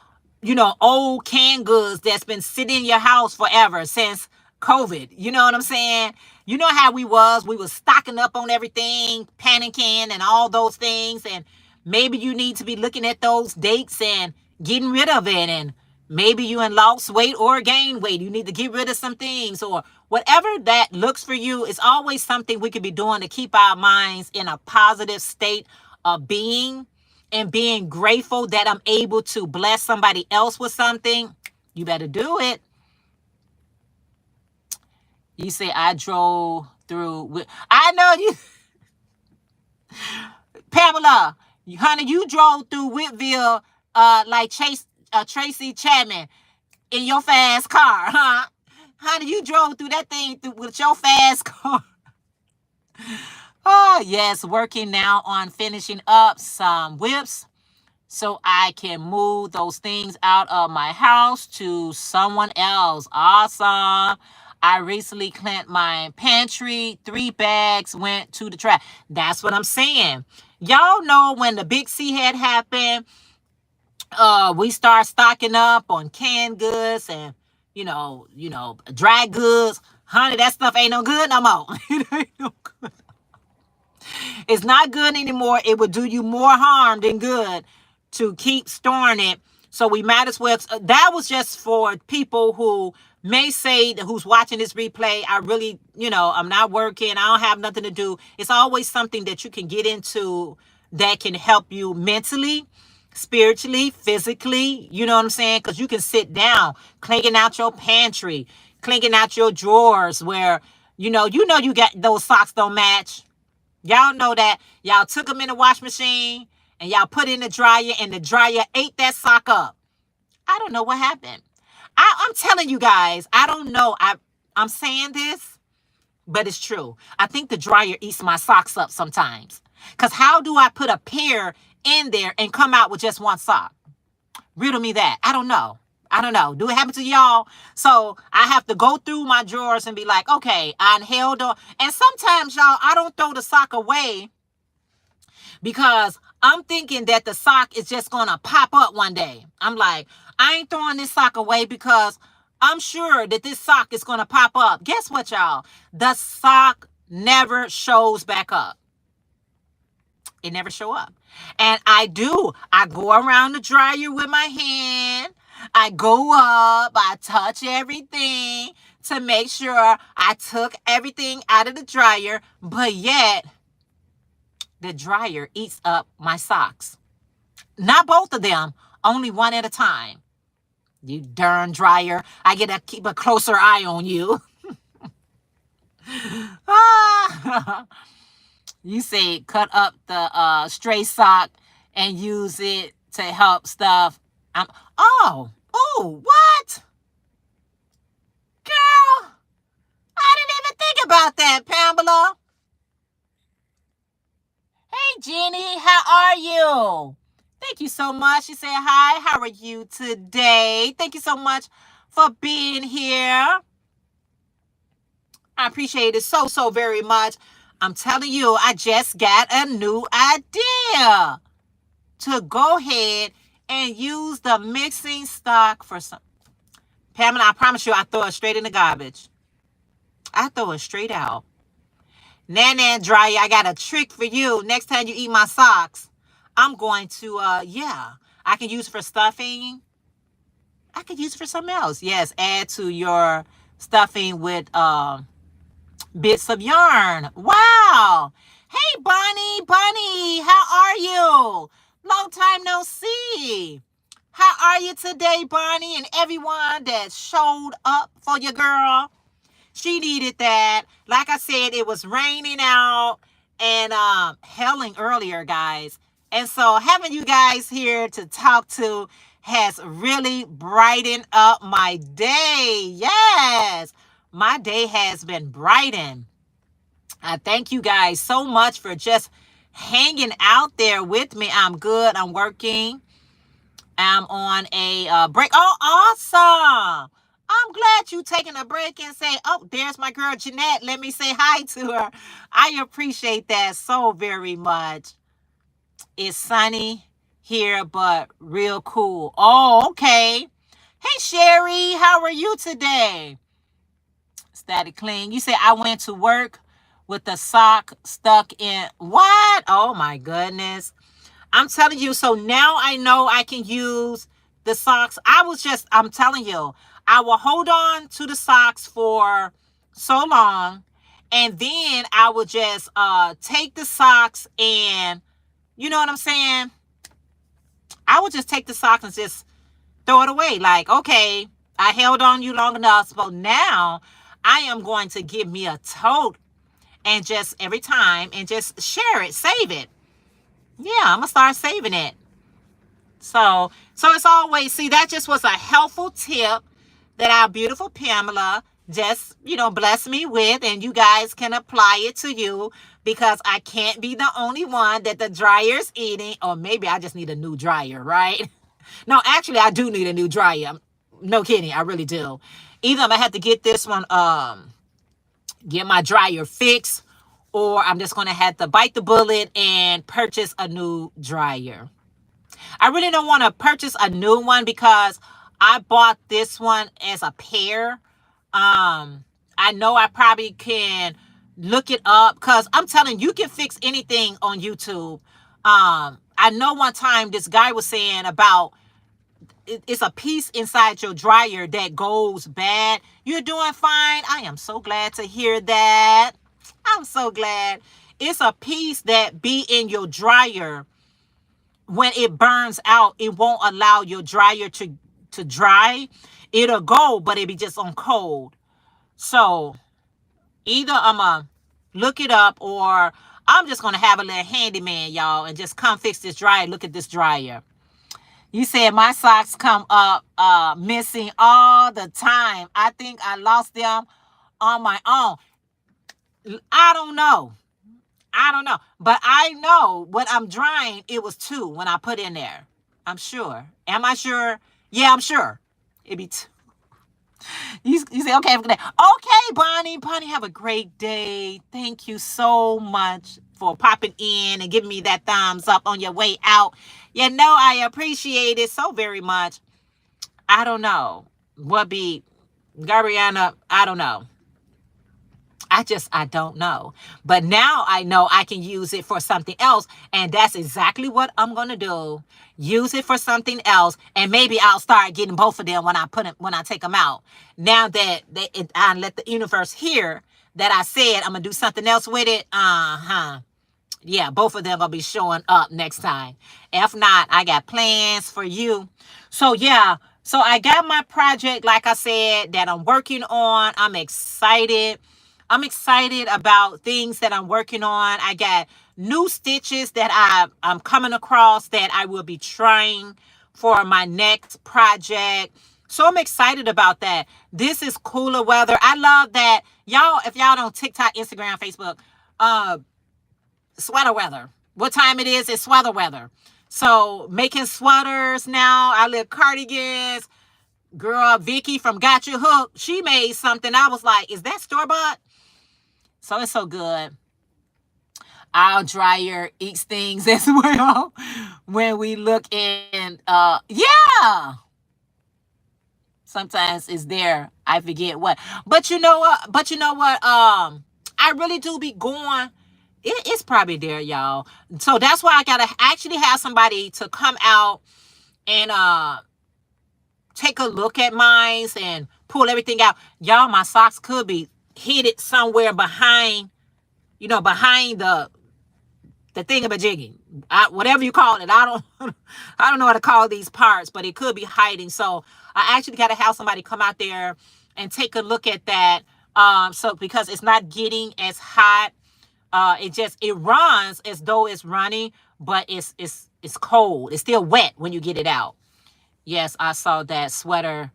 old canned goods that's been sitting in your house forever since COVID. You know what I'm saying? You know how we was stocking up on everything, panicking and all those things. And maybe you need to be looking at those dates and getting rid of it. And maybe you in lost weight or gained weight. You need to get rid of some things, or whatever that looks for you. Is always something we could be doing to keep our minds in a positive state of being, and being grateful that I'm able to bless somebody else with something. You better do it. You say I drove through. I know you, Pamela. Honey, you drove through Whitville, like Tracy Chapman in your fast car, huh? Honey, you drove through that thing with your fast car. Oh, yes, working now on finishing up some whips so I can move those things out of my house to someone else. Awesome. I recently cleaned my pantry. 3 bags went to the trash. That's what I'm saying. Y'all know when the big C had happened, we start stocking up on canned goods and dry goods. Honey, that stuff ain't no good no more. It ain't no good. It's not good anymore. It would do you more harm than good to keep storing it. So we might as well. That was just for people who may say, who's watching this replay, I really, I'm not working. I don't have nothing to do. It's always something that you can get into that can help you mentally, spiritually, physically. You know what I'm saying? Because you can sit down, cleaning out your pantry, cleaning out your drawers where, you got those socks don't match. Y'all know that. Y'all took them in the wash machine and y'all put it in the dryer, and the dryer ate that sock up. I don't know what happened. I'm telling you guys, I don't know. I'm saying this, but it's true. I think the dryer eats my socks up sometimes. Because how do I put a pair in there and come out with just one sock? Riddle me that. I don't know. Do it happen to y'all? So I have to go through my drawers and be like, okay, I held on. And sometimes, y'all, I don't throw the sock away because I'm thinking that the sock is just going to pop up one day. I'm like, I ain't throwing this sock away because I'm sure that this sock is going to pop up. Guess what, y'all? The sock never shows back up. It never show up. And I go around the dryer with my hand. I go up, I touch everything to make sure I took everything out of the dryer, but yet the dryer eats up my socks. Not both of them, only one at a time. You darn dryer, I get to keep a closer eye on you. You say cut up the stray sock and use it to help stuff. What? Girl, I didn't even think about that, Pamela. Hey, Jeannie, how are you? Thank you so much. You say hi. How are you today? Thank you so much for being here. I appreciate it so very much. I'm telling you, I just got a new idea to go ahead and use the mixing stock for some. Pamela, I promise you, I throw it straight in the garbage. I throw it straight out. Nan Dryer, I got a trick for you. Next time you eat my socks, I'm going to, I can use for stuffing. I could use it for something else. Yes, add to your stuffing with bits of yarn. Wow. Hey, Bunny, how are you? Long time no see. How are you today, Bonnie, and everyone that showed up for your girl? She needed that. Like I said, it was raining out and hailing earlier, guys. And so having you guys here to talk to has really brightened up my day. Yes, my day has been brightened. I thank you guys so much for just hanging out there with me. I'm good. I'm working. I'm on a break. Oh, awesome. I'm glad you taking a break and say, oh, there's my girl Jeanette. Let me say hi to her. I appreciate that so very much. It's sunny here, but real cool. Oh, okay. Hey, Sherry, how are you today? Static clean. You say I went to work with the sock stuck in. What? Oh, my goodness. I'm telling you, so now I know I can use the socks. I'm telling you, I will hold on to the socks for so long, and then I will just take the socks and, you know what I'm saying? I will just take the socks and just throw it away. Like, okay, I held on you long enough, so now I am going to give me a tote and just every time and just share it, save it. Yeah, I'm going to start saving it. So it's always, see, that just was a helpful tip that our beautiful Pamela just, blessed me with, and you guys can apply it to you because I can't be the only one that the dryer's eating, or maybe I just need a new dryer, right? No, actually, I do need a new dryer. No kidding, I really do. Either I'm going to have to get this one, get my dryer fixed, or I'm just going to have to bite the bullet and purchase a new dryer. I really don't want to purchase a new one because I bought this one as a pair. I know I probably can look it up because I'm telling you, you can fix anything on YouTube. I know one time this guy was saying about it's a piece inside your dryer that goes bad. You're doing fine. I am so glad to hear that. I'm so glad. It's a piece that be in your dryer. When it burns out, it won't allow your dryer to dry. It'll go, but it'll be just on cold. So either I'm going to look it up or I'm just going to have a little handyman, y'all, and just come fix this dryer. Look at this dryer. You said my socks come up missing all the time. I think I lost them on my own. I don't know. But I know when I'm drying, it was 2 when I put in there. I'm sure. Am I sure? Yeah, I'm sure. It'd be 2. You say, okay, have a good day. Okay, Bonnie. Bonnie, have a great day. Thank you so much for popping in and giving me that thumbs up on your way out. I appreciate it so very much. I don't know. What be, Gabriana, I don't know. I don't know. But now I know I can use it for something else. And that's exactly what I'm going to do. Use it for something else. And maybe I'll start getting both of them when I take them out. Now that I let the universe hear that I said I'm going to do something else with it. Yeah, both of them going to be showing up next time. If not, I got plans for you. So yeah. So I got my project, like I said, that I'm working on. I'm excited about things that I'm working on. I got new stitches that I'm coming across that I will be trying for my next project. So I'm excited about that. This is cooler weather. I love that. Y'all, if y'all don't TikTok, Instagram, Facebook, sweater weather. What time it is? It's sweater weather. So making sweaters now. I live cardigans. Girl, Vicky from Got You Hooked, she made something. I was like, is that store-bought? So it's so good. Our dryer eats things as well when we look in. Yeah. Sometimes it's there. I forget what. But you know what? I really do be going. It's probably there, y'all. So that's why I gotta actually have somebody to come out and take a look at mines and pull everything out. Y'all, my socks could be hidden somewhere behind, behind the thingamajiggy, whatever you call it. I don't, I don't know how to call these parts, but it could be hiding. So I actually got to have somebody come out there and take a look at that. So because it's not getting as hot, it runs as though it's running, but it's cold. It's still wet when you get it out. Yes, I saw that sweater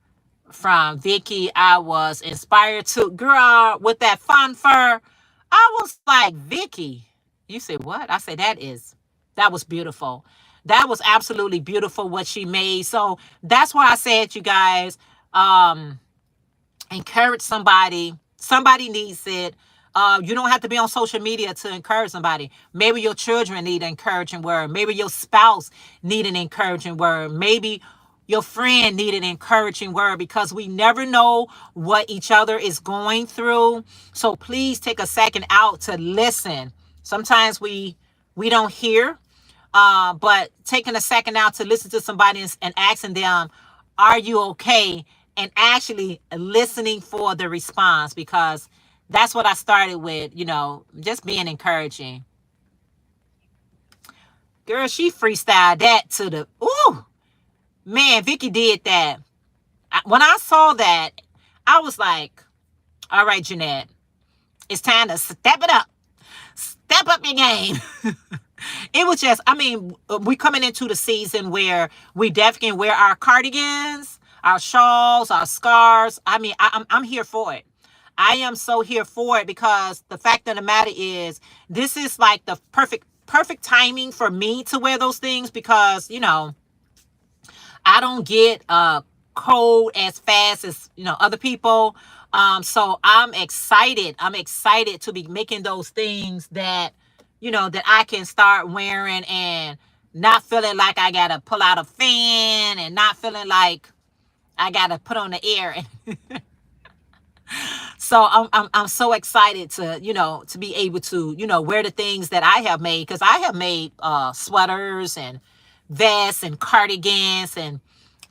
from Vicky. I was inspired to, girl, with that fun fur. I was like, Vicky, you said what? I said, that was beautiful. That was absolutely beautiful what she made. So that's why I said, you guys, um, encourage somebody. Somebody needs it. You don't have to be on social media to encourage somebody. Maybe your children need an encouraging word. Maybe your spouse need an encouraging word. Maybe your friend need an encouraging word, because we never know what each other is going through. So please take a second out to listen. Sometimes we don't hear, but taking a second out to listen to somebody and asking them, are you okay? And actually listening for the response, because that's what I started with, just being encouraging. Girl, she freestyled that to the, ooh, man, Vicky did that. When I saw that, I was like, all right, Jeanette, it's time to step it up. Step up your game. It was just, we coming into the season where we definitely can wear our cardigans, our shawls, our scarves. I'm here for it. I am so here for it, because the fact of the matter is, this is like the perfect timing for me to wear those things, because, I don't get cold as fast as, other people. So I'm excited. I'm excited to be making those things that, that I can start wearing, and not feeling like I gotta pull out a fan, and not feeling like I gotta put on the air. So I'm so excited to, to be able to, wear the things that I have made, because I have made sweaters and vests and cardigans and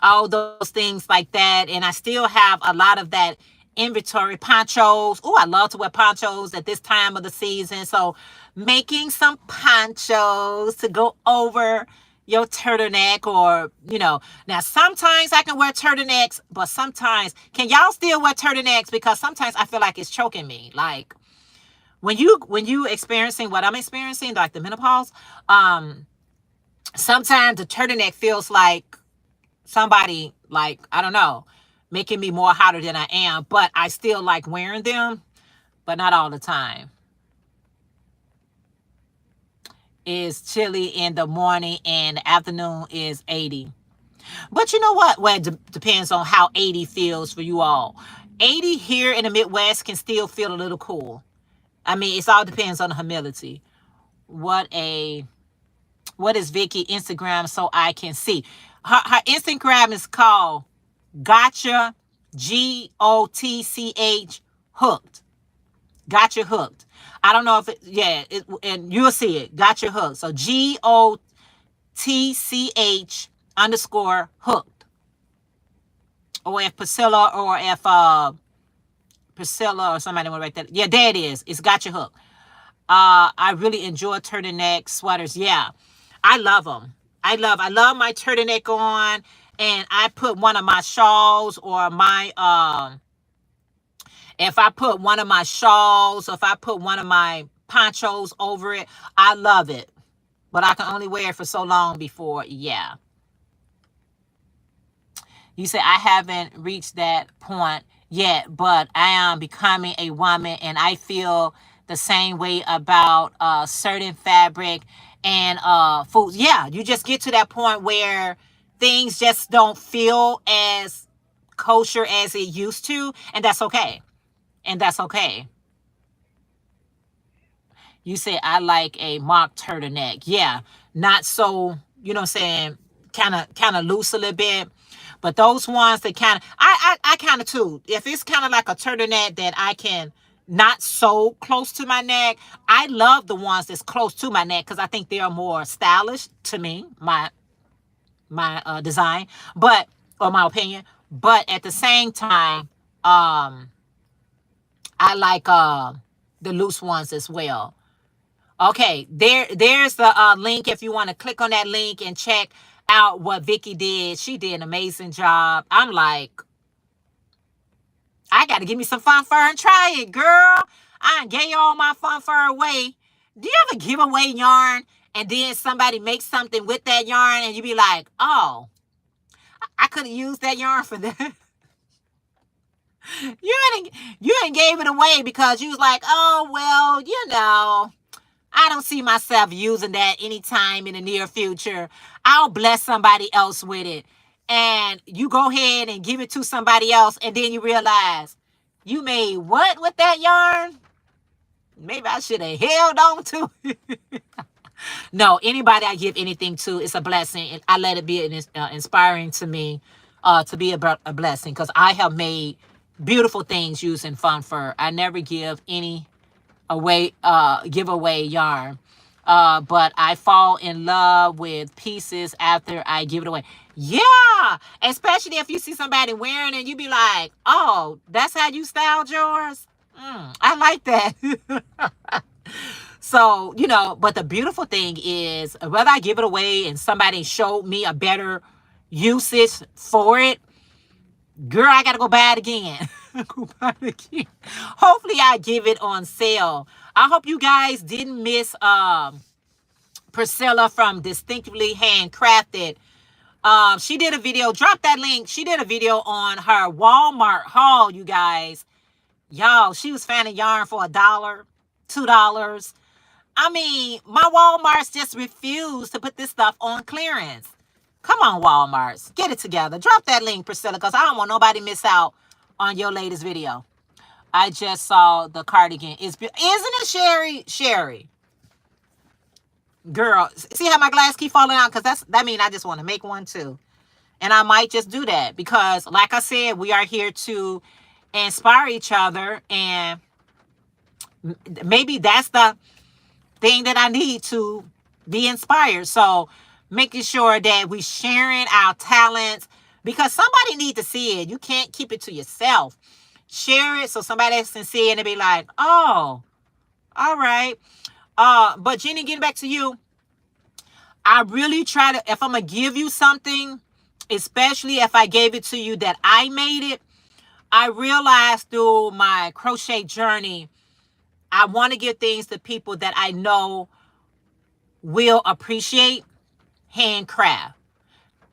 all those things like that. And I still have a lot of that inventory. Ponchos. Oh, I love to wear ponchos at this time of the season. So making some ponchos to go over your turtleneck, or, now sometimes I can wear turtlenecks, but sometimes, can y'all still wear turtlenecks? Because sometimes I feel like it's choking me. Like when you experiencing what I'm experiencing, like the menopause, sometimes the turtleneck feels like somebody, like, I don't know, making me more hotter than I am, but I still like wearing them, but not all the time. Is chilly in the morning, and the afternoon is 80. But you know what? Well, it depends on how 80 feels for you all. 80 here in the Midwest can still feel a little cool. It all depends on the humidity. What is Vicky Instagram so I can see? Her Instagram is called Gotcha, GOTCH Hooked. Got you hooked. I don't know if and you'll see it. Got you hooked. So GOTCH _ Or if Priscilla, or if Priscilla or somebody want to write that. Yeah, there it is. It's Got You Hooked. I really enjoy turtleneck sweaters. Yeah, I love them. I love my turtleneck on, and I put one of my shawls, or my if I put one of my shawls, or if I put one of my ponchos over it, I love it. But I can only wear it for so long before, yeah. You say, I haven't reached that point yet, but I am becoming a woman, and I feel the same way about certain fabric and foods. Yeah, you just get to that point where things just don't feel as kosher as it used to, and that's okay. And that's okay. You say, I like a mock turtleneck. Yeah, not so, you know what I'm saying, kind of loose a little bit. But those ones that kind of, I kind of too. If it's kind of like a turtleneck that I can not so close to my neck, I love the ones that's close to my neck because I think they are more stylish to me, my design, but or my opinion. But at the same time, um, I like the loose ones as well. Okay, there's the link if you want to click on that link and check out what Vicky did. She did an amazing job. I'm like, I got to give me some fun fur and try it, girl. I done gave all my fun fur away. Do you ever give away yarn and then somebody makes something with that yarn and you be like, oh, I could have used that yarn for that. You ain't gave it away because you was like, oh, well, I don't see myself using that anytime in the near future. I'll bless somebody else with it. And you go ahead and give it to somebody else, and then you realize you made what with that yarn? Maybe I should have held on to it. No, anybody I give anything to, it's a blessing. And I let it be inspiring to me to be a blessing because I have made beautiful things using fun fur. I never give any give away yarn. But I fall in love with pieces after I give it away. Yeah, especially if you see somebody wearing it, you be like, oh, that's how you styled yours? I like that. So, but the beautiful thing is whether I give it away and somebody showed me a better usage for it, girl, I got to go buy it again. Go buy it again. Hopefully I give it on sale. I hope you guys didn't miss Priscilla from Distinctively Handcrafted. She did a video. Drop that link. She did a video on her Walmart haul, you guys. Y'all, she was fanning yarn for $1, $2. I mean, my Walmarts just refuse to put this stuff on clearance. Come on, Walmarts. Get it together. Drop that link, Priscilla, because I don't want nobody miss out on your latest video. I just saw the cardigan. Isn't it, Sherry? Sherry. Girl, see how my glass keep falling out? Because that means I just want to make one too. And I might just do that because, like I said, we are here to inspire each other. And maybe that's the thing that I need to be inspired. So making sure that we sharing our talents because somebody needs to see it. You can't keep it to yourself. Share it so somebody else can see it and be like, oh, all right. But Jenny, getting back to you, I really try to, if I'm going to give you something, especially if I gave it to you that I made it, I realized through my crochet journey, I want to give things to people that I know will appreciate handcraft.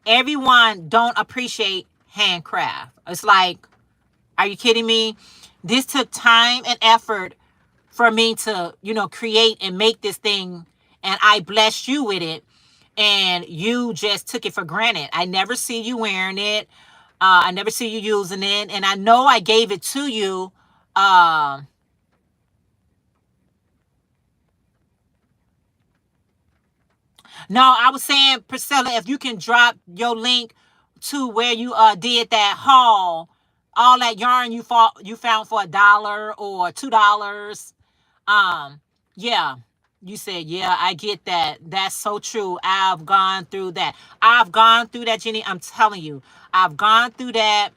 Everyone don't appreciate handcraft. It's like, are you kidding me? This took time and effort for me to, create and make this thing. And I blessed you with it. And you just took it for granted. I never see you wearing it. I never see you using it. And I know I gave it to you. No, I was saying, Priscilla, if you can drop your link to where you did that haul, all that yarn you found for $1 or $2. Yeah, you said, yeah, I get that. That's so true. I've gone through that. Jenny. I'm telling you, I've gone through that,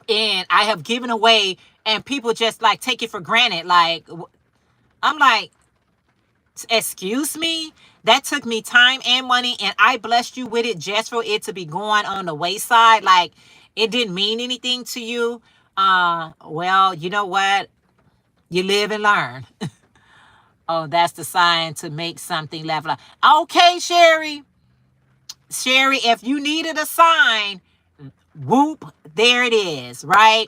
and I have given away, and people just like take it for granted. Like, I'm like, excuse me. That took me time and money, and I blessed you with it just for it to be going on the wayside. Like, it didn't mean anything to you. Well, you know what? You live and learn. Oh, that's the sign to make something level up. Okay, Sherry. Sherry, if you needed a sign, whoop, there it is, right?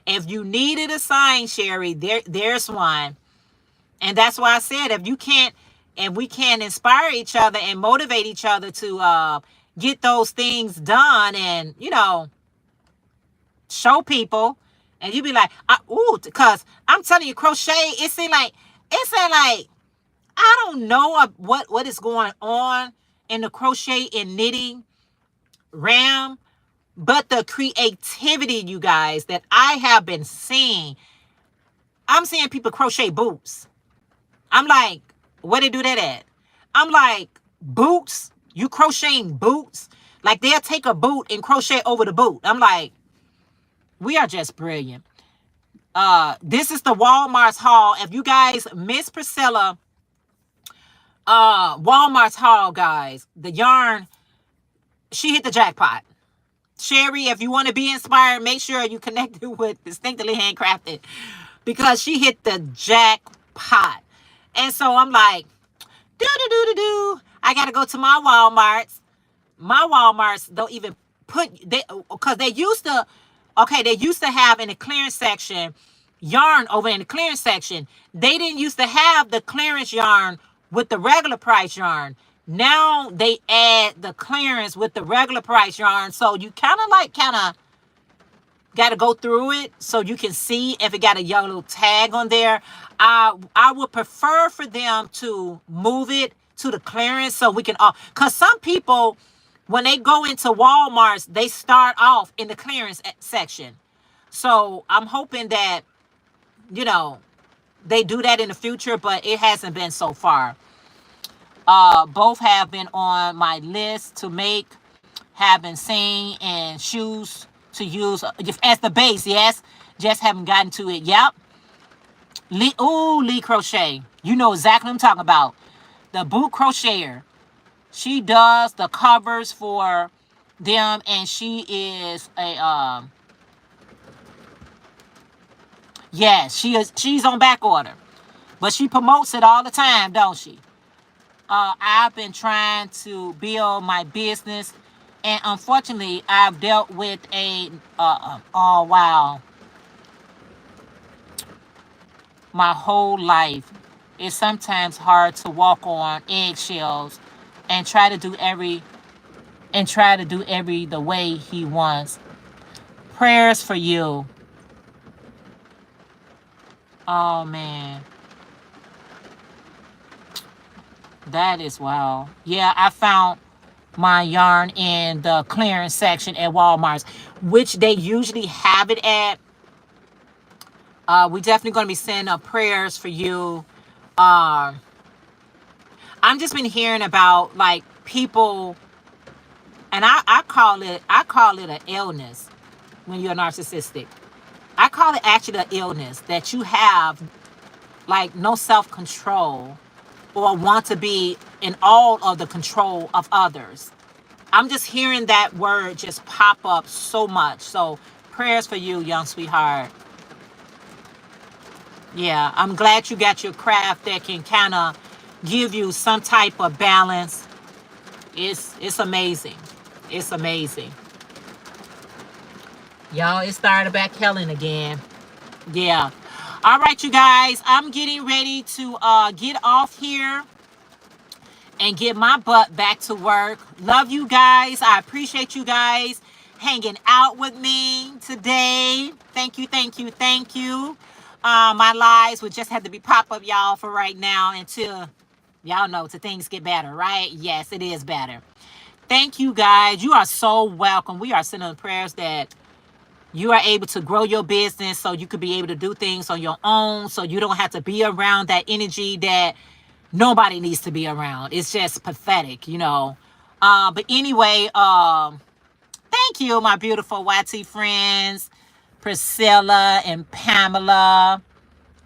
If you needed a sign, Sherry, there's one. And that's why I said, if we can't inspire each other and motivate each other to get those things done and, show people, and you be like, because I'm telling you, crochet, it seemed like, I don't know what is going on in the crochet and knitting realm, But the creativity, you guys, that I have been seeing, I'm seeing people crochet boots. I'm like, where they do that at? I'm like, boots? You crocheting boots? Like they'll take a boot and crochet over the boot. I'm like, we are just brilliant. This is the Walmart's haul. If you guys miss Priscilla, Walmart's haul, guys, the yarn, she hit the jackpot. Sherry, if you want to be inspired, make sure you connect with Distinctly Handcrafted, because she hit the jackpot. And so I'm like, do. I got to go to my Walmarts. My Walmarts don't even because they used to, they used to have in the clearance section, yarn over in the clearance section. They didn't used to have the clearance yarn with the regular price yarn. Now they add the clearance with the regular price yarn. So you kind of got to go through it so you can see if it got a yellow tag on there. I would prefer for them to move it to the clearance so we can, because some people, when they go into Walmart's, they start off in the clearance section. So I'm hoping that, they do that in the future, but it hasn't been so far. Both have been on my list to make, have been seen, and shoes to use as the base. Yes, just haven't gotten to it. Yep. Lee Crochet. You know exactly what I'm talking about. The boot crocheter. She does the covers for them, and she is a she's on back order, but she promotes it all the time, don't she? I've been trying to build my business, and unfortunately, I've dealt with my whole life. It's sometimes hard to walk on eggshells and try to do every the way he wants. Prayers for you. Oh man. That is wow. Yeah, I found my yarn in the clearance section at Walmart's, which they usually have it at. We definitely going to be sending up prayers for you. I'm just been hearing about like people, and I call it an illness when you're narcissistic. I call it actually an illness that you have, like no self-control, or want to be in all of the control of others. I'm just hearing that word just pop up so much. So prayers for you, young sweetheart. Yeah, I'm glad you got your craft that can kind of give you some type of balance. It's amazing. It's amazing. Y'all, it started back helling again. Yeah. All right, you guys. I'm getting ready to get off here and get my butt back to work. Love you guys. I appreciate you guys hanging out with me today. Thank you, thank you, thank you. My lives would just have to be pop-up, y'all, for right now until, y'all know, till things get better, right? Yes, it is better. Thank you, guys. You are so welcome. We are sending prayers that you are able to grow your business so you could be able to do things on your own, so you don't have to be around that energy that nobody needs to be around. It's just pathetic, But anyway, thank you, my beautiful YT friends, Priscilla and Pamela.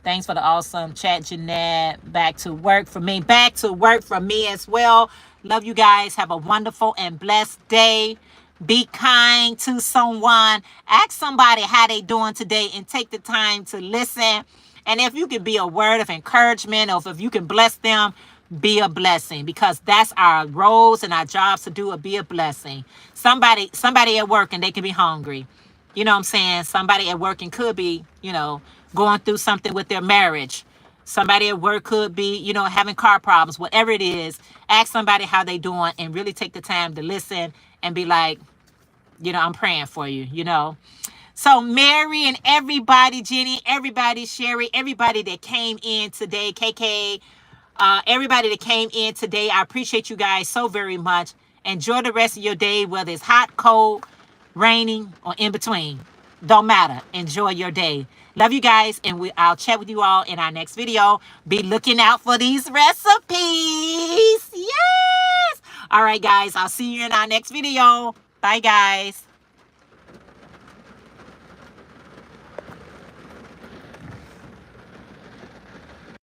Thanks for the awesome chat, Jeanette. Back to work for me. Back to work for me as well. Love you guys. Have a wonderful and blessed day. Be kind to someone. Ask somebody how they doing today and take the time to listen. And if you can be a word of encouragement, or if you can bless them, be a blessing, because that's our roles and our jobs to do, or be a blessing. Somebody at work and they can be hungry. You know what I'm saying? Somebody at work and could be, going through something with their marriage. Somebody at work could be, having car problems, whatever it is. Ask somebody how they doing and really take the time to listen and be like, I'm praying for you, So Mary and everybody, Jenny, everybody, Sherry, everybody that came in today, KK, everybody that came in today, I appreciate you guys so very much. Enjoy the rest of your day, whether it's hot, cold, raining, or in between. Don't matter. Enjoy your day. Love you guys, and I'll chat with you all in our next video. Be looking out for these recipes. Yes. All right, guys. I'll see you in our next video. Bye, guys.